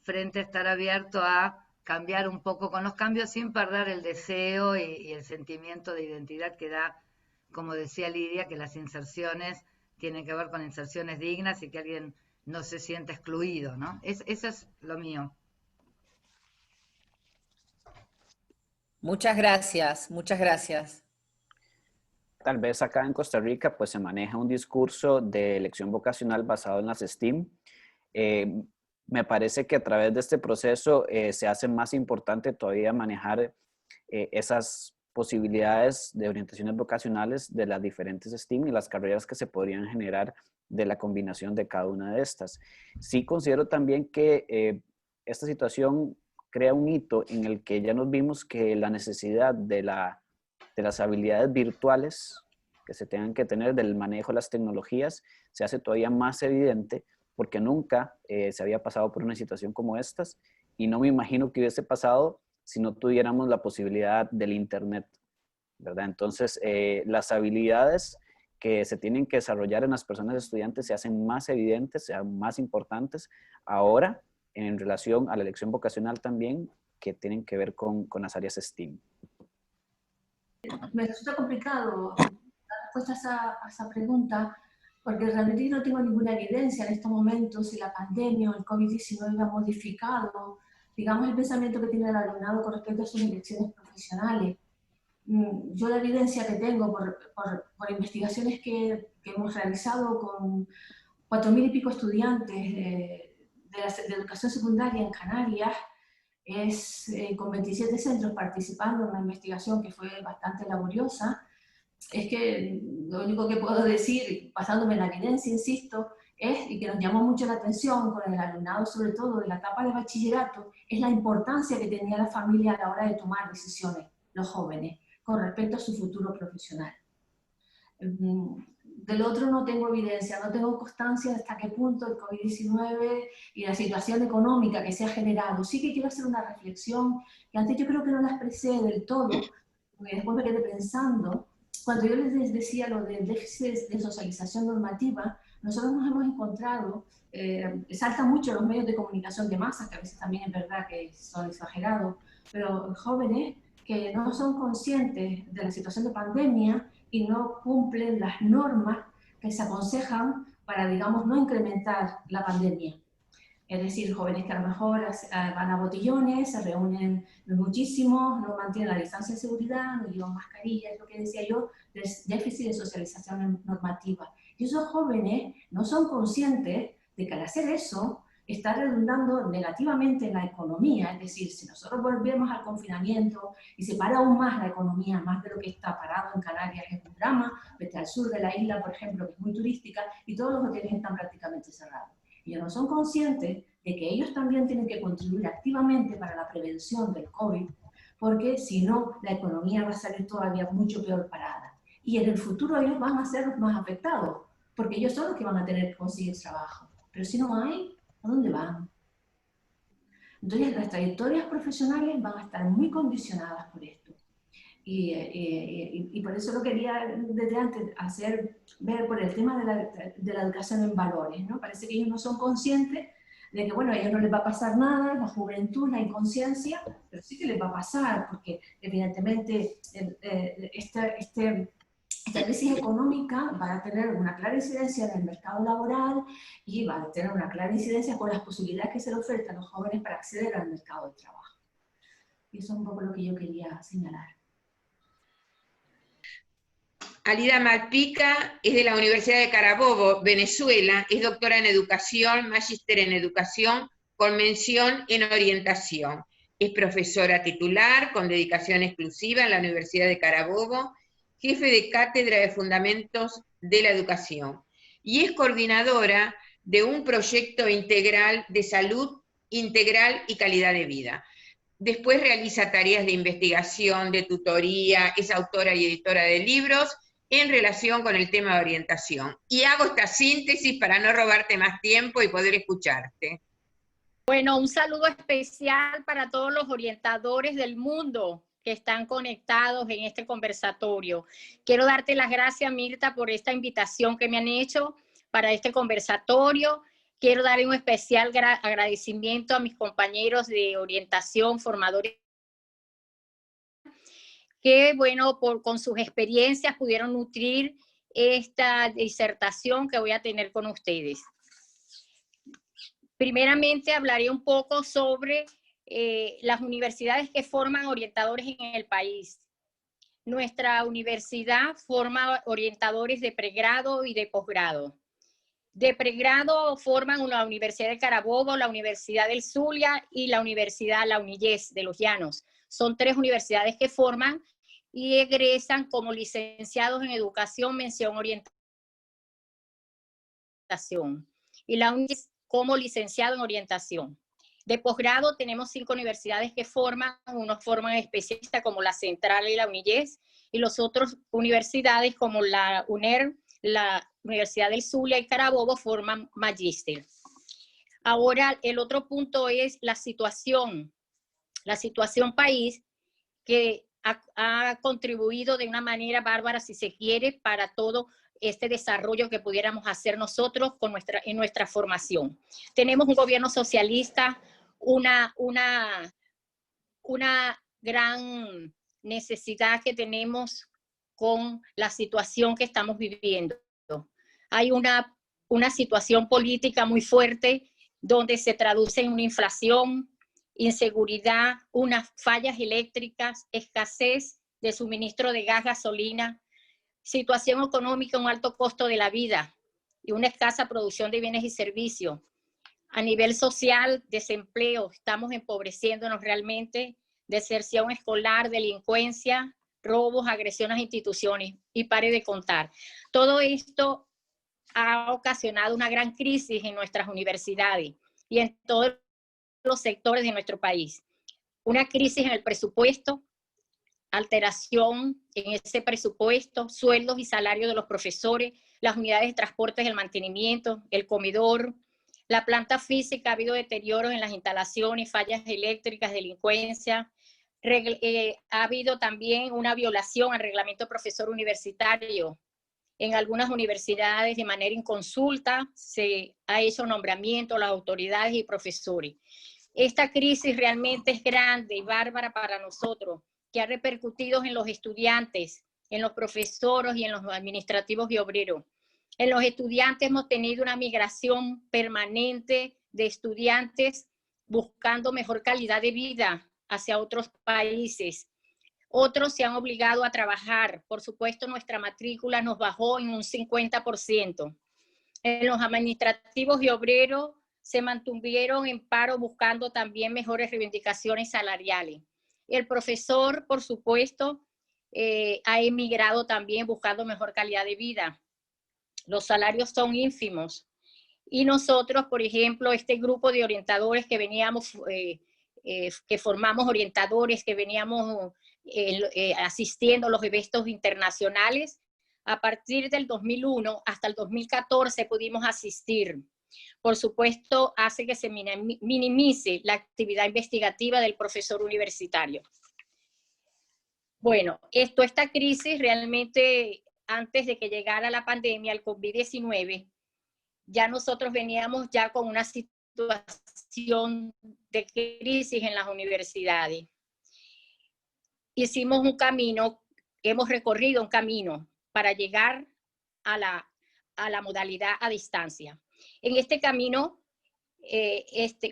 C: frente a estar abierto a cambiar un poco con los cambios sin perder el deseo y el sentimiento de identidad que da, como decía Lidia, que las inserciones tienen que ver con inserciones dignas y que alguien no se siente excluido, ¿no? Eso es lo mío.
E: Muchas gracias, muchas gracias.
D: Tal vez acá en Costa Rica pues se maneja un discurso de elección vocacional basado en las STEAM. Me parece que a través de este proceso se hace más importante todavía manejar esas posibilidades de orientaciones vocacionales de las diferentes STEAM y las carreras que se podrían generar de la combinación de cada una de estas. Sí considero también que esta situación crea un hito en el que ya nos vimos que la necesidad de las habilidades virtuales que se tengan que tener, del manejo de las tecnologías, se hace todavía más evidente porque nunca se había pasado por una situación como estas y no me imagino que hubiese pasado si no tuviéramos la posibilidad del Internet, ¿verdad? Entonces, las habilidades que se tienen que desarrollar en las personas estudiantes se hacen más evidentes, se hacen más importantes ahora en relación a la elección vocacional también, que tienen que ver con las áreas STEAM.
B: Me resulta complicado dar respuesta a esa pregunta, porque realmente yo no tengo ninguna evidencia en estos momentos si la pandemia o el COVID-19 ha modificado, digamos, el pensamiento que tiene el alumnado con respecto a sus elecciones profesionales. Yo la evidencia que tengo por investigaciones que hemos realizado con 4.000 y pico estudiantes de educación secundaria en Canarias, con 27 centros participando en una investigación que fue bastante laboriosa, es que lo único que puedo decir, basándome en la evidencia, insisto, y que nos llamó mucho la atención con el alumnado, sobre todo de la etapa de bachillerato, es la importancia que tenía la familia a la hora de tomar decisiones, los jóvenes, con respecto a su futuro profesional. Del otro no tengo evidencia, no tengo constancia de hasta qué punto el COVID-19 y la situación económica que se ha generado. Sí que quiero hacer una reflexión, que antes yo creo que no la expresé del todo, porque después me quedé pensando. Cuando yo les decía lo del déficit de socialización normativa, nosotros nos hemos encontrado, saltan mucho los medios de comunicación de masas, que a veces también es verdad que son exagerados, pero jóvenes que no son conscientes de la situación de pandemia y no cumplen las normas que se aconsejan para, digamos, no incrementar la pandemia. Es decir, jóvenes que a lo mejor van a botellones, se reúnen muchísimo, no mantienen la distancia de seguridad, no llevan mascarilla, es lo que decía yo, del déficit de socialización normativa. Y esos jóvenes no son conscientes de que al hacer eso está redundando negativamente en la economía. Es decir, si nosotros volvemos al confinamiento y se para aún más la economía, más de lo que está parado en Canarias, es un drama. Vete al sur de la isla, por ejemplo, que es muy turística, y todos los hoteles están prácticamente cerrados. Ellos no son conscientes de que ellos también tienen que contribuir activamente para la prevención del COVID, porque si no, la economía va a salir todavía mucho peor parada. Y en el futuro ellos van a ser los más afectados, porque ellos son los que van a tener que conseguir trabajo. Pero si no hay, ¿a dónde van? Entonces las trayectorias profesionales van a estar muy condicionadas por esto. Y por eso lo quería desde antes ver por el tema de la educación en valores, ¿no? Parece que ellos no son conscientes de que, bueno, a ellos no les va a pasar nada, la juventud, la inconsciencia, pero sí que les va a pasar, porque evidentemente esta crisis económica va a tener una clara incidencia en el mercado laboral y va a tener una clara incidencia con las posibilidades que se le ofertan a los jóvenes para acceder al mercado de trabajo. Y eso es un poco lo que yo quería señalar.
A: Alida Malpica es de la Universidad de Carabobo, Venezuela, es doctora en educación, magíster en educación, con mención en orientación. Es profesora titular con dedicación exclusiva en la Universidad de Carabobo, jefe de cátedra de fundamentos de la educación, y es coordinadora de un proyecto integral de salud integral y calidad de vida. Después realiza tareas de investigación, de tutoría, es autora y editora de libros en relación con el tema de orientación. Y hago esta síntesis para no robarte más tiempo y poder escucharte.
F: Bueno, un saludo especial para todos los orientadores del mundo que están conectados en este conversatorio. Quiero darte las gracias, Mirta, por esta invitación que me han hecho para este conversatorio. Quiero dar un especial agradecimiento a mis compañeros de orientación, formadores, que, bueno, con sus experiencias pudieron nutrir esta disertación que voy a tener con ustedes. Primeramente hablaré un poco sobre las universidades que forman orientadores en el país. Nuestra universidad forma orientadores de pregrado y de posgrado. De pregrado forman la Universidad de Carabobo, la Universidad del Zulia y la Universidad La Uniyes de los Llanos. Son 3 universidades que forman y egresan como licenciados en educación, mención orientación. Y la UNIES como licenciado en orientación. De posgrado tenemos 5 universidades que forman, unos forman especialistas como la Central y la UNIES, y los otros universidades como la UNER, la Universidad del Zulia y Carabobo forman magíster. Ahora, el otro punto es la situación país, que ha contribuido de una manera bárbara, si se quiere, para todo este desarrollo que pudiéramos hacer nosotros en nuestra formación. Tenemos un gobierno socialista, una gran necesidad que tenemos con la situación que estamos viviendo. Hay una situación política muy fuerte donde se traduce en una inflación, inseguridad, unas fallas eléctricas, escasez de suministro de gas, gasolina, situación económica, un alto costo de la vida y una escasa producción de bienes y servicios. A nivel social, desempleo, estamos empobreciéndonos realmente, deserción escolar, delincuencia, robos, agresiones a instituciones, y pare de contar. Todo esto ha ocasionado una gran crisis en nuestras universidades y en todos los sectores de nuestro país. Una crisis en el presupuesto, alteración en ese presupuesto, sueldos y salarios de los profesores, las unidades de transporte del mantenimiento, el comedor, la planta física, ha habido deterioros en las instalaciones, fallas eléctricas, delincuencia. Ha habido también una violación al reglamento profesor universitario. En algunas universidades, de manera inconsulta, se ha hecho nombramiento a las autoridades y profesores. Esta crisis realmente es grande y bárbara para nosotros, que ha repercutido en los estudiantes, en los profesores y en los administrativos y obreros. En los estudiantes hemos tenido una migración permanente de estudiantes buscando mejor calidad de vida hacia otros países. Otros se han obligado a trabajar. Por supuesto, nuestra matrícula nos bajó en un 50%. En los administrativos y obreros se mantuvieron en paro buscando también mejores reivindicaciones salariales. El profesor, por supuesto, ha emigrado también buscando mejor calidad de vida. Los salarios son ínfimos. Y nosotros, por ejemplo, este grupo de orientadores que veníamos, que formamos orientadores, que veníamos asistiendo a los eventos internacionales, a partir del 2001 hasta el 2014 pudimos asistir. Por supuesto, hace que se minimice la actividad investigativa del profesor universitario. Bueno, esta crisis realmente, antes de que llegara la pandemia, el COVID-19, ya nosotros veníamos ya con una situación de crisis en las universidades. Hicimos un camino, hemos recorrido un camino para llegar a la modalidad a distancia. En este camino,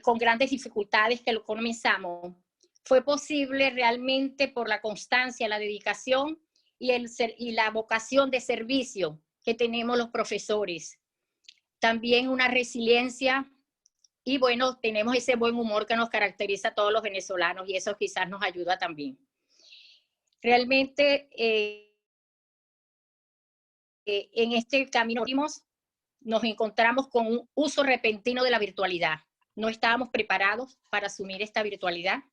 F: con grandes dificultades que lo comenzamos, fue posible realmente por la constancia, la dedicación y la vocación de servicio que tenemos los profesores. También una resiliencia y bueno, tenemos ese buen humor que nos caracteriza a todos los venezolanos y eso quizás nos ayuda también. Realmente en este camino nos encontramos con un uso repentino de la virtualidad. No estábamos preparados para asumir esta virtualidad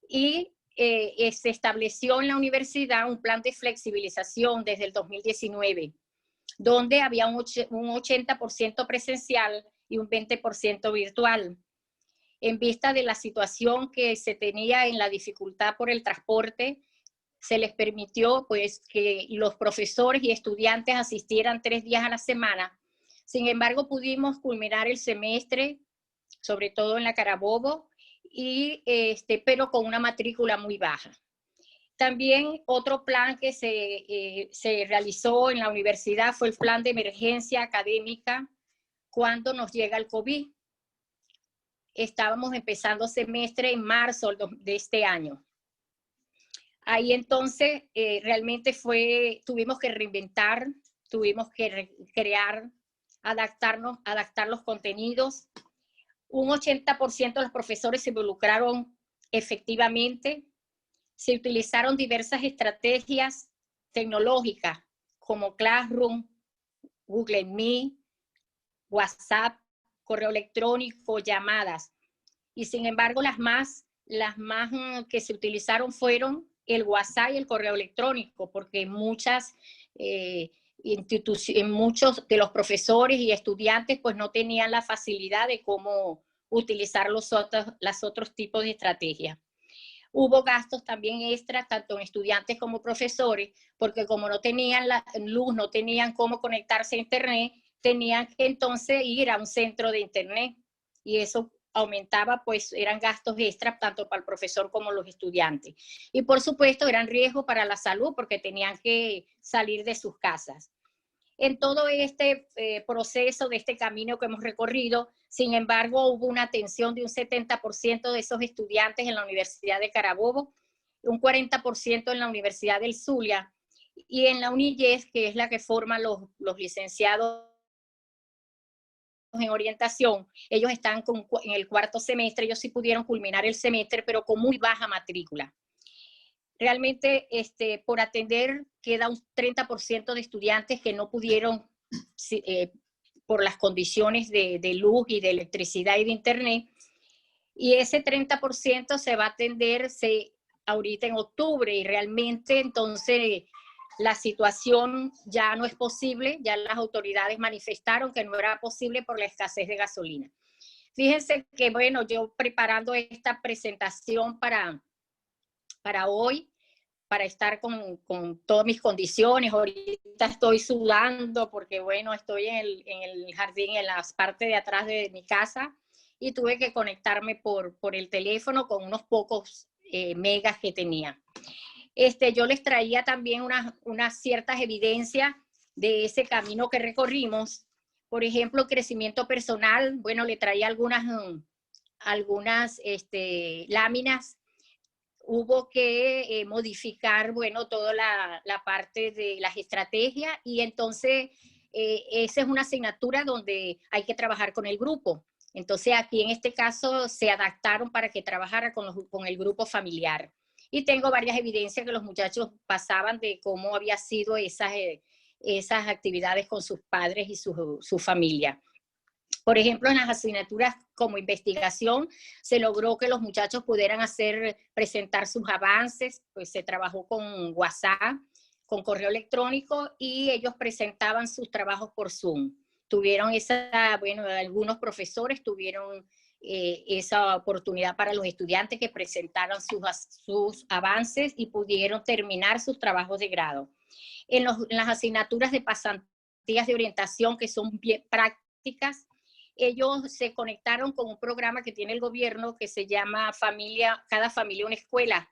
F: y se estableció en la universidad un plan de flexibilización desde el 2019, donde había un 80% presencial y un 20% virtual. En vista de la situación que se tenía en la dificultad por el transporte, se les permitió pues, que los profesores y estudiantes asistieran 3 días a la semana. Sin embargo, pudimos culminar el semestre, sobre todo en la Carabobo, pero con una matrícula muy baja. También otro plan que se realizó en la universidad fue el plan de emergencia académica cuando nos llega el COVID. Estábamos empezando semestre en marzo de este año. Ahí entonces realmente tuvimos que reinventar, tuvimos que crear, adaptar los contenidos. Un 80% de los profesores se involucraron efectivamente. Se utilizaron diversas estrategias tecnológicas como Classroom, Google Meet, WhatsApp, correo electrónico, llamadas. Y sin embargo, las más que se utilizaron fueron el WhatsApp y el correo electrónico, porque muchos de los profesores y estudiantes pues no tenían la facilidad de cómo utilizar los otros tipos de estrategias. Hubo gastos también extras, tanto en estudiantes como profesores, porque como no tenían la luz, no tenían cómo conectarse a internet, tenían que entonces ir a un centro de internet. Y eso aumentaba, pues eran gastos extras tanto para el profesor como los estudiantes. Y por supuesto eran riesgos para la salud porque tenían que salir de sus casas. En todo este proceso, de este camino que hemos recorrido, sin embargo, hubo una atención de un 70% de esos estudiantes en la Universidad de Carabobo, un 40% en la Universidad del Zulia, y en la UNIYES, que es la que forma los licenciados en orientación, ellos están en el cuarto semestre, ellos sí pudieron culminar el semestre, pero con muy baja matrícula. Realmente, por atender, queda un 30% de estudiantes que no pudieron, por las condiciones de luz y de electricidad y de internet, y ese 30% se va a atender ahorita en octubre, y realmente entonces la situación ya no es posible, ya las autoridades manifestaron que no era posible por la escasez de gasolina. Fíjense que, bueno, yo preparando esta presentación para hoy, para estar con todas mis condiciones. Ahorita estoy sudando porque, bueno, estoy en el jardín, en la parte de atrás de mi casa, y tuve que conectarme por el teléfono con unos pocos megas que tenía. Yo les traía también unas ciertas evidencias de ese camino que recorrimos. Por ejemplo, crecimiento personal. Bueno, le traía algunas láminas. Hubo que modificar, bueno, toda la parte de las estrategias, y entonces esa es una asignatura donde hay que trabajar con el grupo. Entonces aquí en este caso se adaptaron para que trabajara con el grupo familiar. Y tengo varias evidencias que los muchachos pasaban de cómo había sido esas actividades con sus padres y su familia. Por ejemplo, en las asignaturas como investigación, se logró que los muchachos pudieran presentar sus avances, pues se trabajó con WhatsApp, con correo electrónico, y ellos presentaban sus trabajos por Zoom. Tuvieron algunos profesores tuvieron esa oportunidad para los estudiantes que presentaron sus avances y pudieron terminar sus trabajos de grado. En las asignaturas de pasantías de orientación, que son bien prácticas, ellos se conectaron con un programa que tiene el gobierno que se llama Cada Familia una Escuela.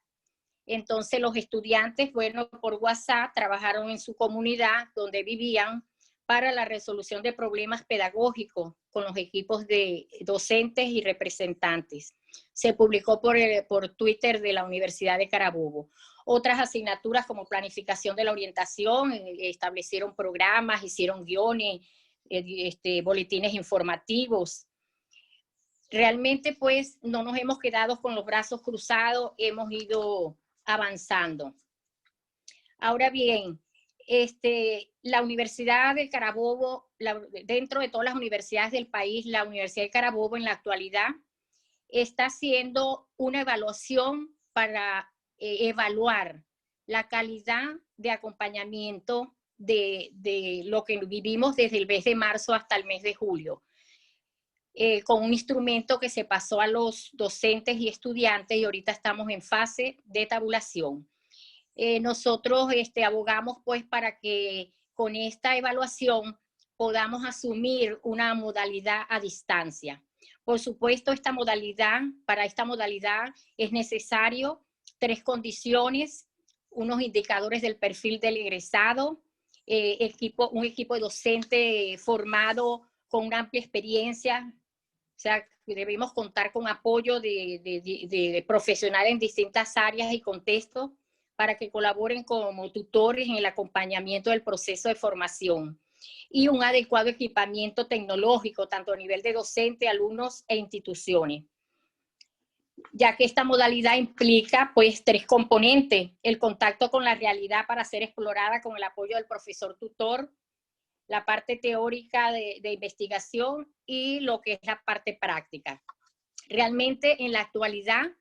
F: Entonces los estudiantes, bueno, por WhatsApp trabajaron en su comunidad donde vivían para la resolución de problemas pedagógicos con los equipos de docentes y representantes. Se publicó por Twitter de la Universidad de Carabobo. Otras asignaturas como planificación de la orientación, establecieron programas, hicieron guiones, boletines informativos. Realmente, pues, no nos hemos quedado con los brazos cruzados, hemos ido avanzando. Ahora bien, la Universidad de Carabobo, dentro de todas las universidades del país, la Universidad de Carabobo en la actualidad está haciendo una evaluación para evaluar la calidad de acompañamiento de lo que vivimos desde el mes de marzo hasta el mes de julio, con un instrumento que se pasó a los docentes y estudiantes, y ahorita estamos en fase de tabulación. Nosotros abogamos pues para que con esta evaluación podamos asumir una modalidad a distancia. Por supuesto, para esta modalidad es necesario 3 condiciones: unos indicadores del perfil del egresado, un equipo de docente formado con una amplia experiencia. O sea, debemos contar con apoyo de profesionales en distintas áreas y contextos para que colaboren como tutores en el acompañamiento del proceso de formación, y un adecuado equipamiento tecnológico, tanto a nivel de docente, alumnos e instituciones. ya que esta modalidad implica pues 3 componentes: el contacto con la realidad para ser explorada con el apoyo del profesor tutor, la parte teórica de investigación y lo que es la parte práctica. Realmente en la actualidad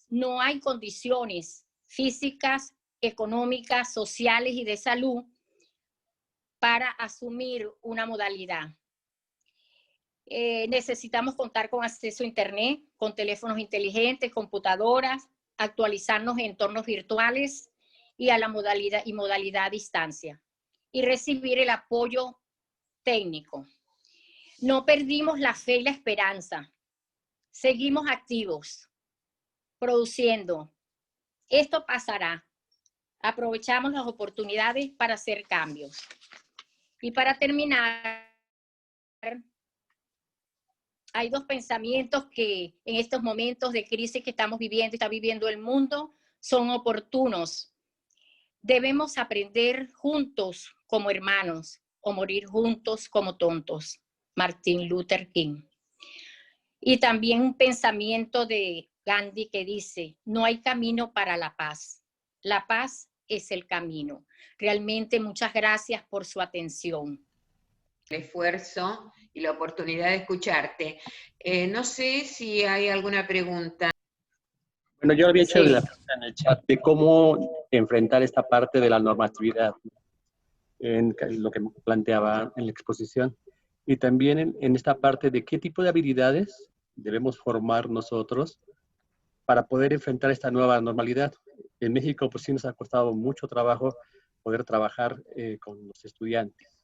F: no hay condiciones físicas, económicas, sociales y de salud para asumir una modalidad. Necesitamos contar con acceso a internet, con teléfonos inteligentes, computadoras, actualizarnos en entornos virtuales y a la modalidad a distancia, y recibir el apoyo técnico. No perdimos la fe y la esperanza. Seguimos activos, produciendo. Esto pasará. Aprovechamos las oportunidades para hacer cambios. Y para terminar, hay 2 pensamientos que en estos momentos de crisis que estamos viviendo, está viviendo el mundo, son oportunos. Debemos aprender juntos como hermanos o morir juntos como tontos. Martin Luther King. Y también un pensamiento de Gandhi que dice: no hay camino para la paz. La paz es el camino. Realmente muchas gracias por su atención.
A: El esfuerzo y la oportunidad de escucharte. No sé si hay alguna pregunta.
G: Bueno, yo había hecho
A: Sí.
G: la pregunta en el chat de cómo enfrentar esta parte de la normatividad, en lo que planteaba en la exposición, y también en esta parte de qué tipo de habilidades debemos formar nosotros para poder enfrentar esta nueva normalidad. En México, pues sí nos ha costado mucho trabajo poder trabajar con los estudiantes,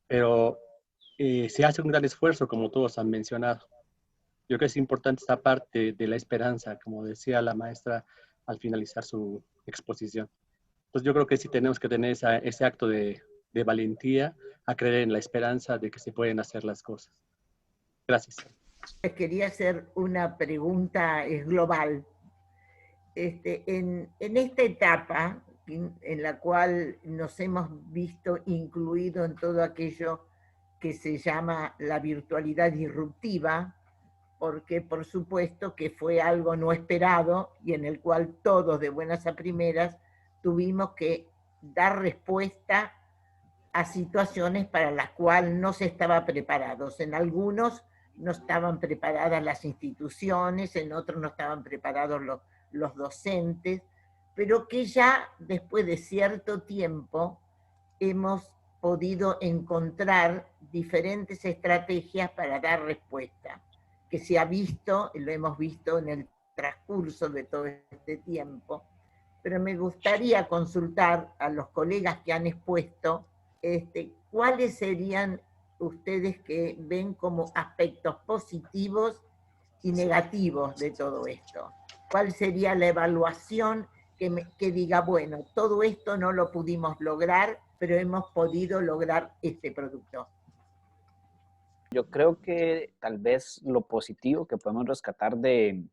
G: pero se hace un gran esfuerzo, como todos han mencionado. Yo creo que es importante esta parte de la esperanza, como decía la maestra al finalizar su exposición. Entonces yo creo que sí tenemos que tener ese acto de valentía a creer en la esperanza de que se pueden hacer las cosas. Gracias.
H: Quería hacer una pregunta global. En esta etapa en la cual nos hemos visto incluido en todo aquello que se llama la virtualidad disruptiva, porque por supuesto que fue algo no esperado y en el cual todos de buenas a primeras tuvimos que dar respuesta a situaciones para las cuales no se estaba preparados. En algunos no estaban preparadas las instituciones, en otros no estaban preparados los docentes, pero que ya después de cierto tiempo hemos podido encontrar diferentes estrategias para dar respuesta, que se ha visto, lo hemos visto en el transcurso de todo este tiempo, pero me gustaría consultar a los colegas que han expuesto cuáles serían ustedes que ven como aspectos positivos y negativos de todo esto. ¿Cuál sería la evaluación que diga, bueno, todo esto no lo pudimos lograr, pero hemos podido lograr este producto?
D: Yo creo que tal vez lo positivo que podemos rescatar de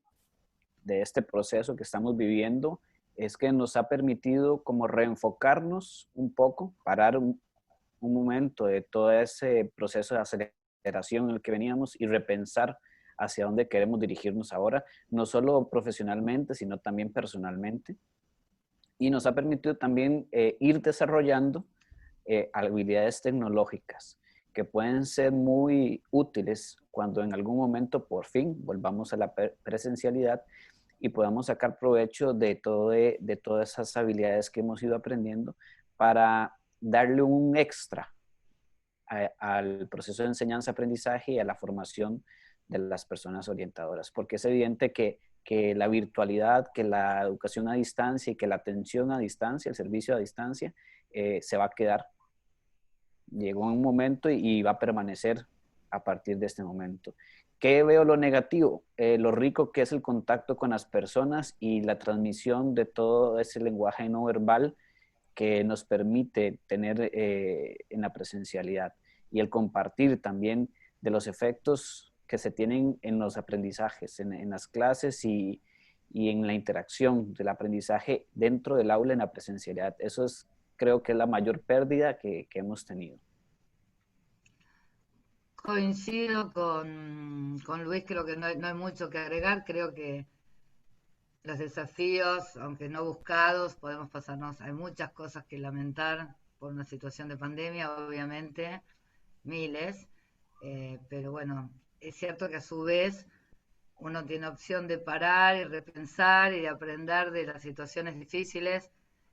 D: este proceso que estamos viviendo es que nos ha permitido como reenfocarnos un poco, parar un momento de todo ese proceso de aceleración en el que veníamos y repensar hacia dónde queremos dirigirnos ahora, no solo profesionalmente, sino también personalmente. Y nos ha permitido también ir desarrollando habilidades tecnológicas que pueden ser muy útiles cuando en algún momento por fin volvamos a la presencialidad y podamos sacar provecho de todas esas habilidades que hemos ido aprendiendo para darle un extra al proceso de enseñanza-aprendizaje y a la formación de las personas orientadoras, porque es evidente que la virtualidad, que la educación a distancia y que la atención a distancia, el servicio a distancia, se va a quedar. Llegó un momento y va a permanecer a partir de este momento. ¿Qué veo lo negativo? Lo rico que es el contacto con las personas y la transmisión de todo ese lenguaje no verbal que nos permite tener en la presencialidad, y el compartir también de los efectos que se tienen en los aprendizajes, en las clases y en la interacción del aprendizaje dentro del aula en la presencialidad. Eso es, creo que es la mayor pérdida que hemos tenido.
C: Coincido con Luis, creo que no hay mucho que agregar, creo que los desafíos, aunque no buscados, podemos pasarnos, hay muchas cosas que lamentar por una situación de pandemia, obviamente, miles, pero bueno, es cierto que a su vez uno tiene opción de parar y repensar y de aprender de las situaciones difíciles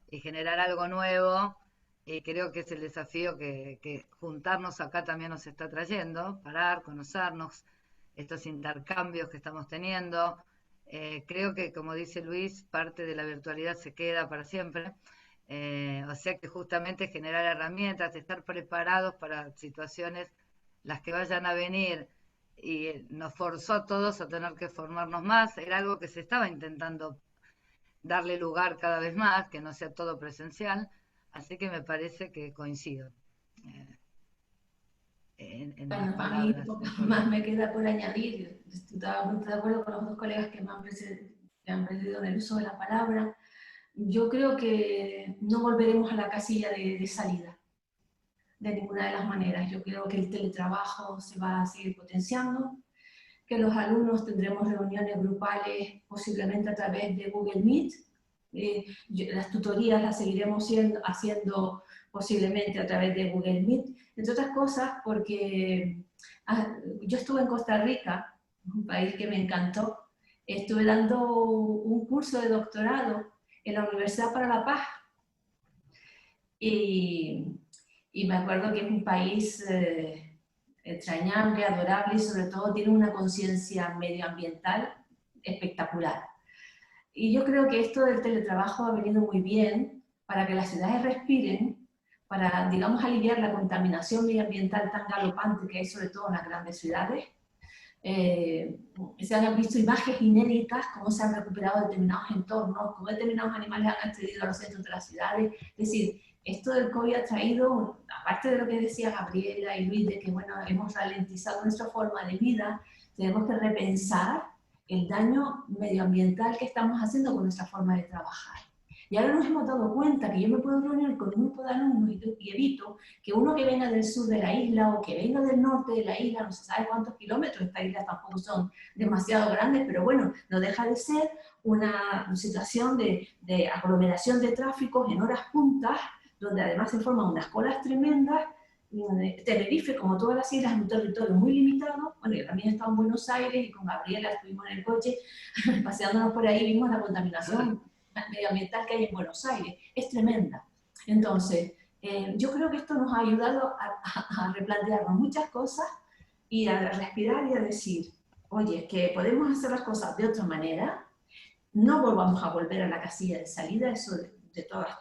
C: y generar algo nuevo, y creo que es el desafío que juntarnos acá también nos está trayendo, parar, conocernos, estos intercambios que estamos teniendo. Creo que, como dice Luis, parte de la virtualidad se queda para siempre. O sea que justamente generar herramientas, estar preparados para situaciones las que vayan a venir, y nos forzó a todos a tener que formarnos más. Era algo que se estaba intentando darle lugar cada vez más, que no sea todo presencial, así que me parece que coincido en las
B: Bueno, a mí
C: palabras.
B: poco más me queda por añadir. Estoy muy de acuerdo con los dos colegas que que han precedido en el uso de la palabra. Yo creo que no volveremos a la casilla de salida, de ninguna de las maneras. Yo creo que el teletrabajo se va a seguir potenciando, que los alumnos tendremos reuniones grupales posiblemente a través de Google Meet. Las tutorías las seguiremos haciendo posiblemente a través de Google Meet, entre otras cosas porque yo estuve en Costa Rica, un país que me encantó, estuve dando un curso de doctorado en la Universidad para la Paz, y me acuerdo que es un país entrañable, adorable, y sobre todo tiene una conciencia medioambiental espectacular. Y yo creo que esto del teletrabajo ha venido muy bien para que las ciudades respiren, para, digamos, aliviar la contaminación medioambiental tan galopante que hay sobre todo en las grandes ciudades. Se han visto imágenes inéditas, cómo se han recuperado determinados entornos, cómo determinados animales han accedido a los centros de las ciudades. Es decir, esto del COVID ha traído, aparte de lo que decía Gabriela y Luis, de que bueno, hemos ralentizado nuestra forma de vida, tenemos que repensar el daño medioambiental que estamos haciendo con nuestra forma de trabajar. Y ahora nos hemos dado cuenta que yo me puedo reunir con un grupo de alumnos y evito que uno que venga del sur de la isla o que venga del norte de la isla, no se sabe cuántos kilómetros, estas islas tampoco son demasiado grandes, pero bueno, no deja de ser una situación de aglomeración de tráficos en horas puntas, donde además se forman unas colas tremendas. Tenerife, como todas las islas, es un territorio muy limitado. Bueno, yo también he estado en Buenos Aires y con Gabriela estuvimos en el coche paseándonos por ahí, vimos la contaminación medioambiental que hay en Buenos Aires, es tremenda. Entonces, yo creo que esto nos ha ayudado a replantearnos muchas cosas y a respirar y a decir, oye, que podemos hacer las cosas de otra manera, no volvamos a volver a la casilla de salida, eso de todas,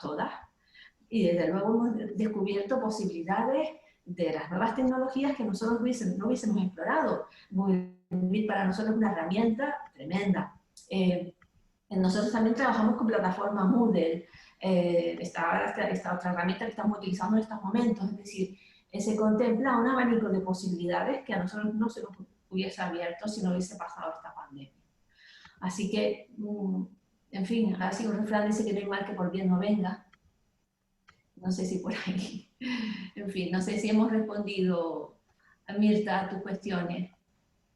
B: y desde luego hemos descubierto posibilidades de las nuevas tecnologías que nosotros no hubiésemos explorado. Para nosotros es una herramienta tremenda. Nosotros también trabajamos con plataforma Moodle, esta otra herramienta que estamos utilizando en estos momentos, es decir, se contempla un abanico de posibilidades que a nosotros no se nos hubiese abierto si no hubiese pasado esta pandemia. Así que, en fin, así un refrán dice que no hay mal que por bien no venga. No sé si por ahí. En fin, no sé si hemos respondido, Mirta, a tus cuestiones.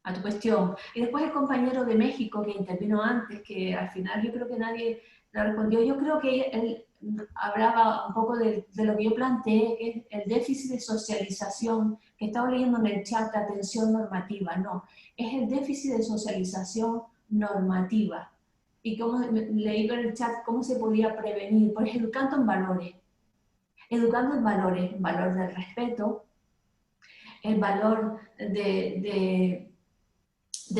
B: A tu cuestión. Y después el compañero de México que intervino antes, que al final yo creo que nadie lo respondió. Yo creo que él hablaba un poco de lo que yo planteé, que es el déficit de socialización, que estaba leyendo en el chat, atención normativa. No, es el déficit de socialización normativa. Y como leí en el chat, cómo se podía prevenir, pues educando en valores. Educando en valores, el valor del respeto, el valor de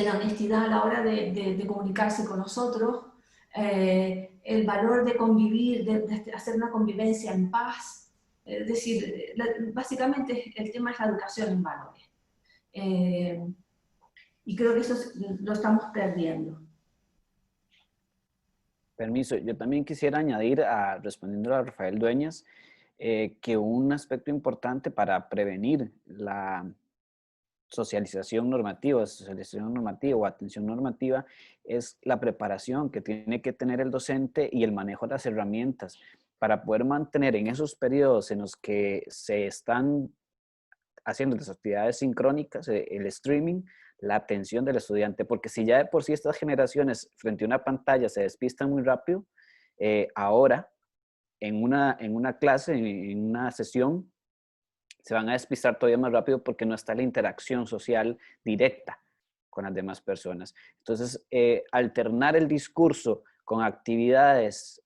B: la honestidad a la hora de comunicarse con nosotros, el valor de convivir, de hacer una convivencia en paz. Es decir, básicamente el tema es la educación en valores. Y creo que eso lo estamos perdiendo.
D: Permiso, yo también quisiera añadir, respondiendo a Rafael Dueñas, que un aspecto importante para prevenir la socialización normativa o atención normativa es la preparación que tiene que tener el docente y el manejo de las herramientas para poder mantener en esos periodos en los que se están haciendo las actividades sincrónicas, el streaming, la atención del estudiante, porque si ya de por sí estas generaciones frente a una pantalla se despistan muy rápido, ahora en una clase, en una sesión, se van a despistar todavía más rápido porque no está la interacción social directa con las demás personas. Entonces, alternar el discurso con actividades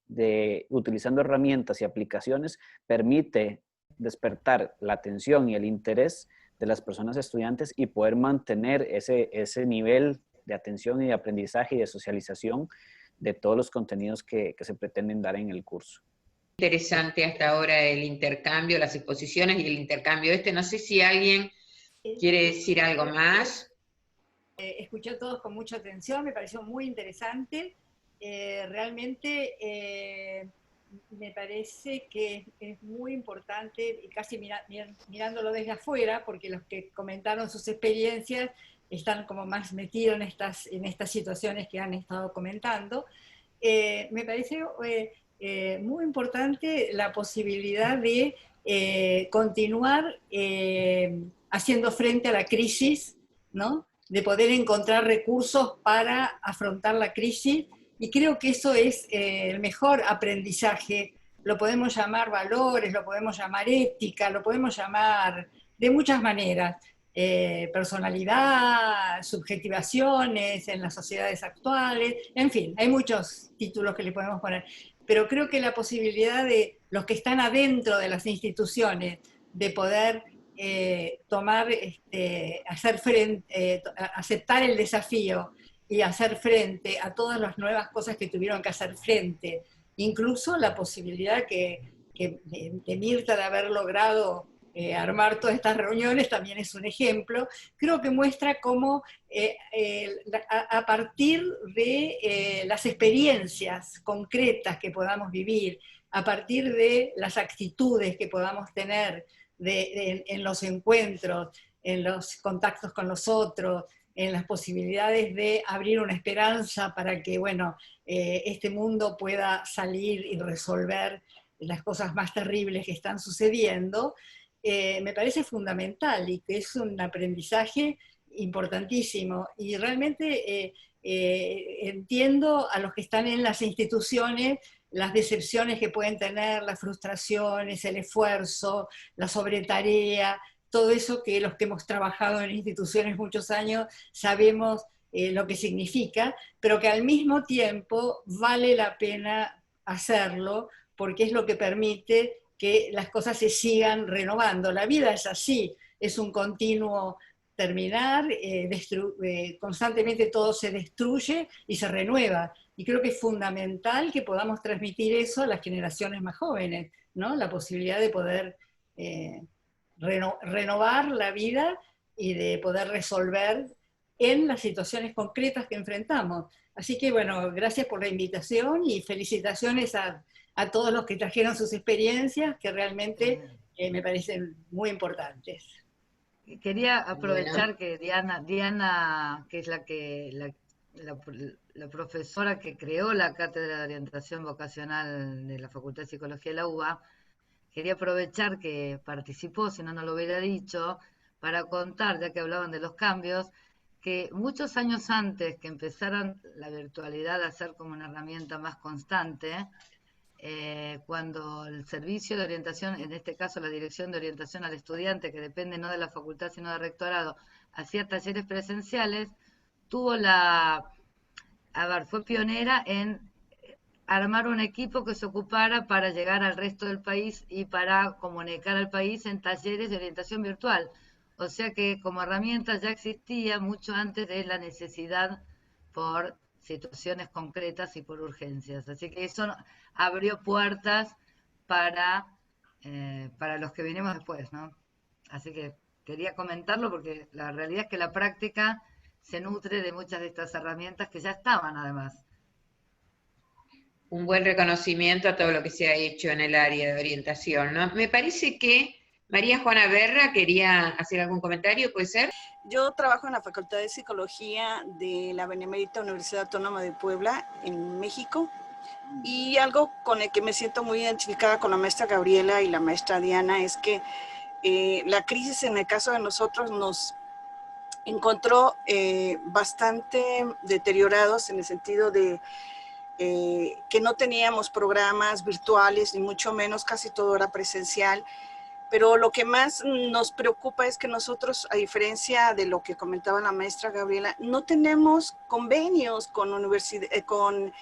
D: utilizando herramientas y aplicaciones permite despertar la atención y el interés de las personas estudiantes y poder mantener ese nivel de atención y de aprendizaje y de socialización de todos los contenidos que se pretenden dar en el curso.
A: Interesante hasta ahora el intercambio, las exposiciones y el intercambio. No sé si alguien quiere decir algo más.
I: Escuché a todos con mucha atención, me pareció muy interesante. Realmente me parece que es muy importante, y casi mirándolo desde afuera, porque los que comentaron sus experiencias están como más metidos en estas situaciones que han estado comentando. Me parece muy importante la posibilidad de continuar haciendo frente a la crisis, ¿no? De poder encontrar recursos para afrontar la crisis, y creo que eso es el mejor aprendizaje. Lo podemos llamar valores, lo podemos llamar ética, lo podemos llamar de muchas maneras. Personalidad, subjetivaciones en las sociedades actuales, en fin, hay muchos títulos que le podemos poner. Pero creo que la posibilidad de los que están adentro de las instituciones de poder hacer frente, aceptar el desafío y hacer frente a todas las nuevas cosas que tuvieron que hacer frente, incluso la posibilidad de Mirta de haber logrado armar todas estas reuniones también es un ejemplo. Creo que muestra cómo a partir de las experiencias concretas que podamos vivir, a partir de las actitudes que podamos tener en los encuentros, en los contactos con los otros, en las posibilidades de abrir una esperanza para que, bueno, este mundo pueda salir y resolver las cosas más terribles que están sucediendo, me parece fundamental y que es un aprendizaje importantísimo. Y realmente entiendo a los que están en las instituciones las decepciones que pueden tener, las frustraciones, el esfuerzo, la sobretarea, todo eso que los que hemos trabajado en instituciones muchos años sabemos lo que significa, pero que al mismo tiempo vale la pena hacerlo porque es lo que permite que las cosas se sigan renovando. La vida es así, es un continuo terminar, constantemente todo se destruye y se renueva. Y creo que es fundamental que podamos transmitir eso a las generaciones más jóvenes, ¿no? La posibilidad de poder renovar la vida y de poder resolver en las situaciones concretas que enfrentamos. Así que, bueno, gracias por la invitación y felicitaciones a todos los que trajeron sus experiencias, que realmente me parecen muy importantes.
C: Quería aprovechar que Diana, que es la profesora que creó la Cátedra de Orientación Vocacional de la Facultad de Psicología de la UBA, quería aprovechar que participó, si no, no lo hubiera dicho, para contar, ya que hablaban de los cambios, que muchos años antes que empezaran la virtualidad a ser como una herramienta más constante, cuando el servicio de orientación, en este caso la Dirección de Orientación al Estudiante, que depende no de la facultad sino del rectorado, hacía talleres presenciales, fue pionera en armar un equipo que se ocupara para llegar al resto del país y para comunicar al país en talleres de orientación virtual. O sea que como herramienta ya existía mucho antes de la necesidad por situaciones concretas y por urgencias. Así que eso abrió puertas para los que vinimos después, ¿no? Así que quería comentarlo porque la realidad es que la práctica se nutre de muchas de estas herramientas que ya estaban además.
A: Un buen reconocimiento a todo lo que se ha hecho en el área de orientación, ¿no? Me parece que María Juana Berra quería hacer algún comentario, ¿puede ser?
J: Yo trabajo en la Facultad de Psicología de la Benemérita Universidad Autónoma de Puebla, en México, y algo con el que me siento muy identificada con la maestra Gabriela y la maestra Diana es que la crisis en el caso de nosotros encontró bastante deteriorados en el sentido de que no teníamos programas virtuales, ni mucho menos, casi todo era presencial. Pero lo que más nos preocupa es que nosotros, a diferencia de lo que comentaba la maestra Gabriela, no tenemos convenios con con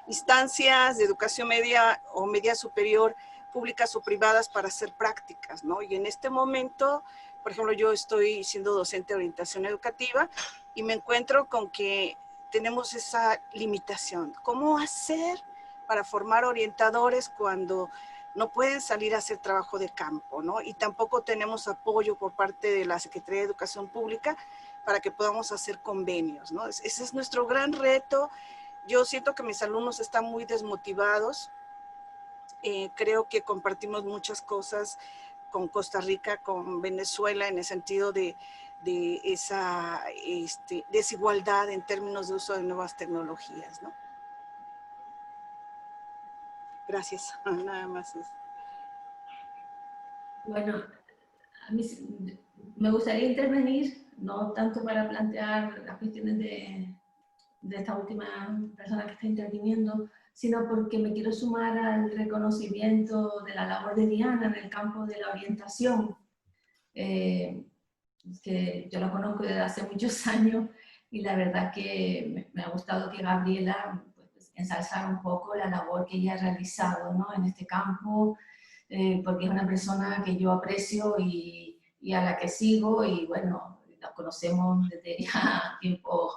J: instancias de educación media o media superior, públicas o privadas, para hacer prácticas, ¿no? Y en este momento, por ejemplo, yo estoy siendo docente de orientación educativa y me encuentro con que tenemos esa limitación. ¿Cómo hacer para formar orientadores cuando no pueden salir a hacer trabajo de campo, ¿no? Y tampoco tenemos apoyo por parte de la Secretaría de Educación Pública para que podamos hacer convenios, ¿no? Ese es nuestro gran reto. Yo siento que mis alumnos están muy desmotivados. Creo que compartimos muchas cosas con Costa Rica, con Venezuela, en el sentido de esa desigualdad en términos de uso de nuevas tecnologías, ¿no? Gracias, nada más eso.
B: Bueno, a mí me gustaría intervenir, no tanto para plantear las cuestiones de esta última persona que está interviniendo, sino porque me quiero sumar al reconocimiento de la labor de Diana en el campo de la orientación, que yo la conozco desde hace muchos años, y la verdad que me ha gustado que Gabriela pues, ensalzara un poco la labor que ella ha realizado, ¿no?, en este campo, porque es una persona que yo aprecio y a la que sigo, y bueno, la conocemos desde ya tiempos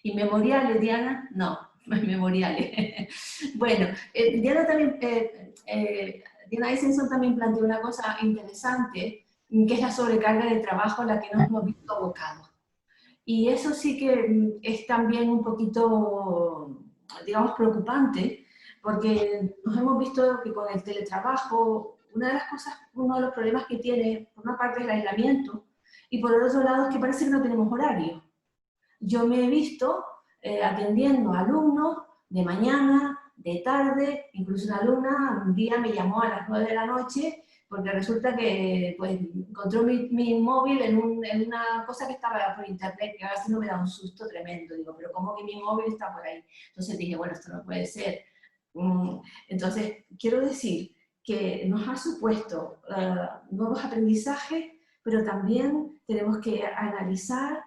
B: inmemoriales. Diana, no, inmemoriales. Bueno, Diana también, Diana Eisenson también planteó una cosa interesante, que es la sobrecarga de trabajo a la que nos hemos visto abocados. Y eso sí que es también un poquito, digamos, preocupante, porque nos hemos visto que con el teletrabajo, una de las cosas, uno de los problemas que tiene, por una parte, es el aislamiento, y por el otro lado es que parece que no tenemos horario. Yo me he visto atendiendo a alumnos de mañana, de tarde, incluso una alumna un día me llamó a las 9 de la noche porque resulta que pues, encontró mi móvil en una cosa que estaba por internet, que a veces no me da un susto tremendo. Digo, pero ¿cómo que mi móvil está por ahí? Entonces dije, bueno, esto no puede ser. Entonces, quiero decir que nos ha supuesto nuevos aprendizajes, pero también tenemos que analizar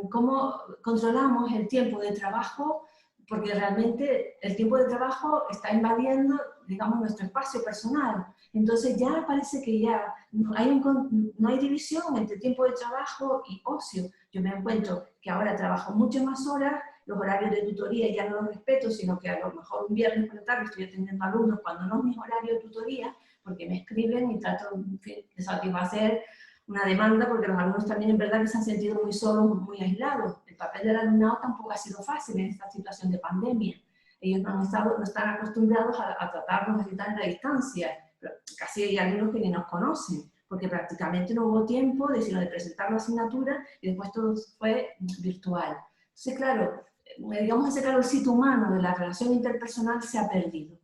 B: cómo controlamos el tiempo de trabajo, porque realmente el tiempo de trabajo está invadiendo, digamos, nuestro espacio personal. Entonces ya parece que ya no hay división entre tiempo de trabajo y ocio. Yo me encuentro que ahora trabajo mucho más horas, los horarios de tutoría ya no los respeto, sino que a lo mejor un viernes por la tarde estoy atendiendo a alumnos cuando no es mi horario de tutoría, porque me escriben y trato de satisfacer una demanda, porque los alumnos también en verdad que se han sentido muy solos, muy aislados. El papel del alumnado tampoco ha sido fácil en esta situación de pandemia. Ellos no están acostumbrados a tratarnos así tan a distancia. Pero casi hay alumnos que ni nos conocen, porque prácticamente no hubo tiempo de presentar la asignatura y después todo fue virtual. Entonces, claro, digamos ese calorcito humano de la relación interpersonal se ha perdido.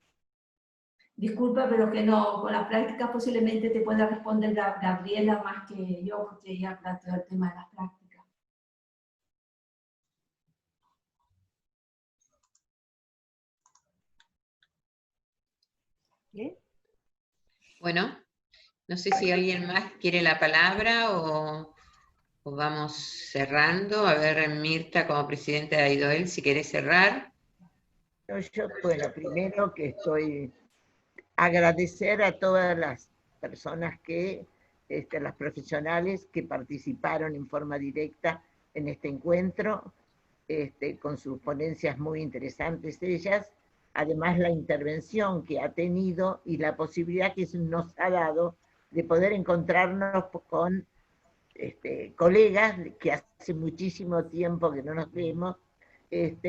B: Disculpa, pero que no, con las prácticas posiblemente te pueda responder Gabriela más que yo, porque ella planteó el tema de las prácticas.
A: ¿Bien? Bueno, no sé si alguien más quiere la palabra o vamos cerrando. A ver, Mirta, como presidenta de AIDOEL, si querés cerrar.
H: Bueno, primero que agradecer a todas las personas las profesionales que participaron en forma directa en este encuentro, con sus ponencias muy interesantes ellas, además la intervención que ha tenido y la posibilidad que nos ha dado de poder encontrarnos con colegas que hace muchísimo tiempo que no nos vemos.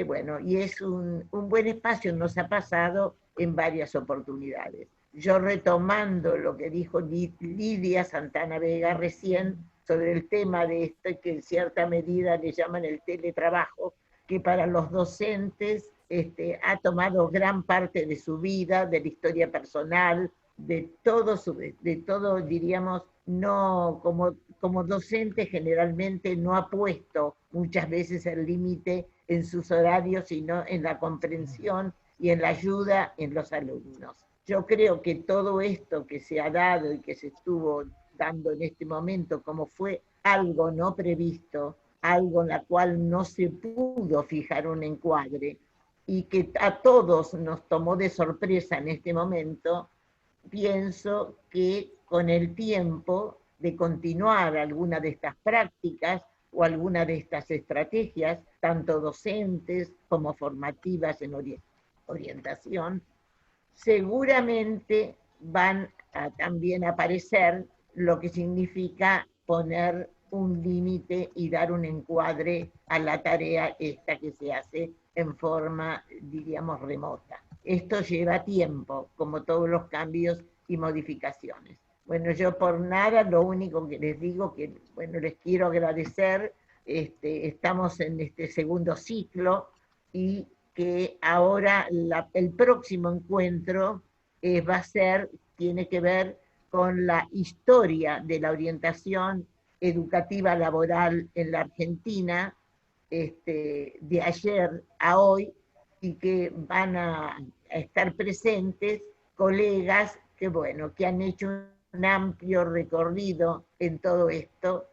H: Bueno, y es un buen espacio, nos ha pasado en varias oportunidades. Yo retomando lo que dijo Lidia Santana Vega recién sobre el tema de esto, que en cierta medida le llaman el teletrabajo, que para los docentes ha tomado gran parte de su vida, de la historia personal, de todo, diríamos, no, como docente generalmente no ha puesto muchas veces el límite en sus horarios, sino en la comprensión y en la ayuda en los alumnos. Yo creo que todo esto que se ha dado y que se estuvo dando en este momento, como fue algo no previsto, algo en la cual no se pudo fijar un encuadre, y que a todos nos tomó de sorpresa en este momento, pienso que con el tiempo de continuar alguna de estas prácticas o alguna de estas estrategias, tanto docentes como formativas en orientación, seguramente van a también aparecer lo que significa poner un límite y dar un encuadre a la tarea esta que se hace en forma, diríamos, remota. Esto lleva tiempo, como todos los cambios y modificaciones. Bueno, yo por nada, lo único que les digo que, bueno, les quiero agradecer, estamos en este segundo ciclo y que ahora el próximo encuentro tiene que ver con la historia de la orientación educativa laboral en la Argentina, de ayer a hoy, y que van a estar presentes colegas que, bueno, que han hecho un amplio recorrido en todo esto,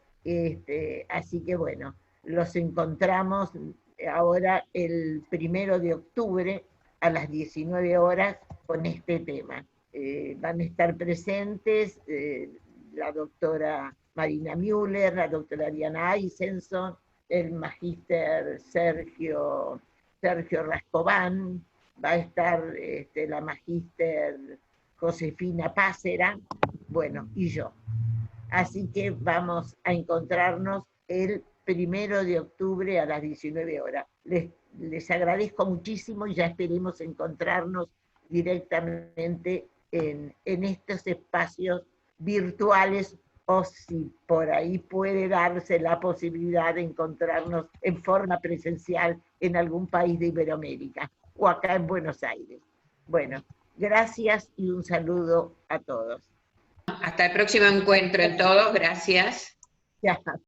H: así que bueno, los encontramos ahora el 1 de octubre a las 19 horas con este tema. Van a estar presentes la doctora Marina Müller, la doctora Diana Eisenson, el magíster Sergio Rascobán, va a estar la magíster Josefina Pácera, bueno, y yo. Así que vamos a encontrarnos el 1 de octubre a las 19 horas. Les agradezco muchísimo y ya esperemos encontrarnos directamente en estos espacios virtuales, o si por ahí puede darse la posibilidad de encontrarnos en forma presencial en algún país de Iberoamérica o acá en Buenos Aires. Bueno, gracias y un saludo a todos.
A: Hasta el próximo encuentro en todos, gracias.
H: Ya.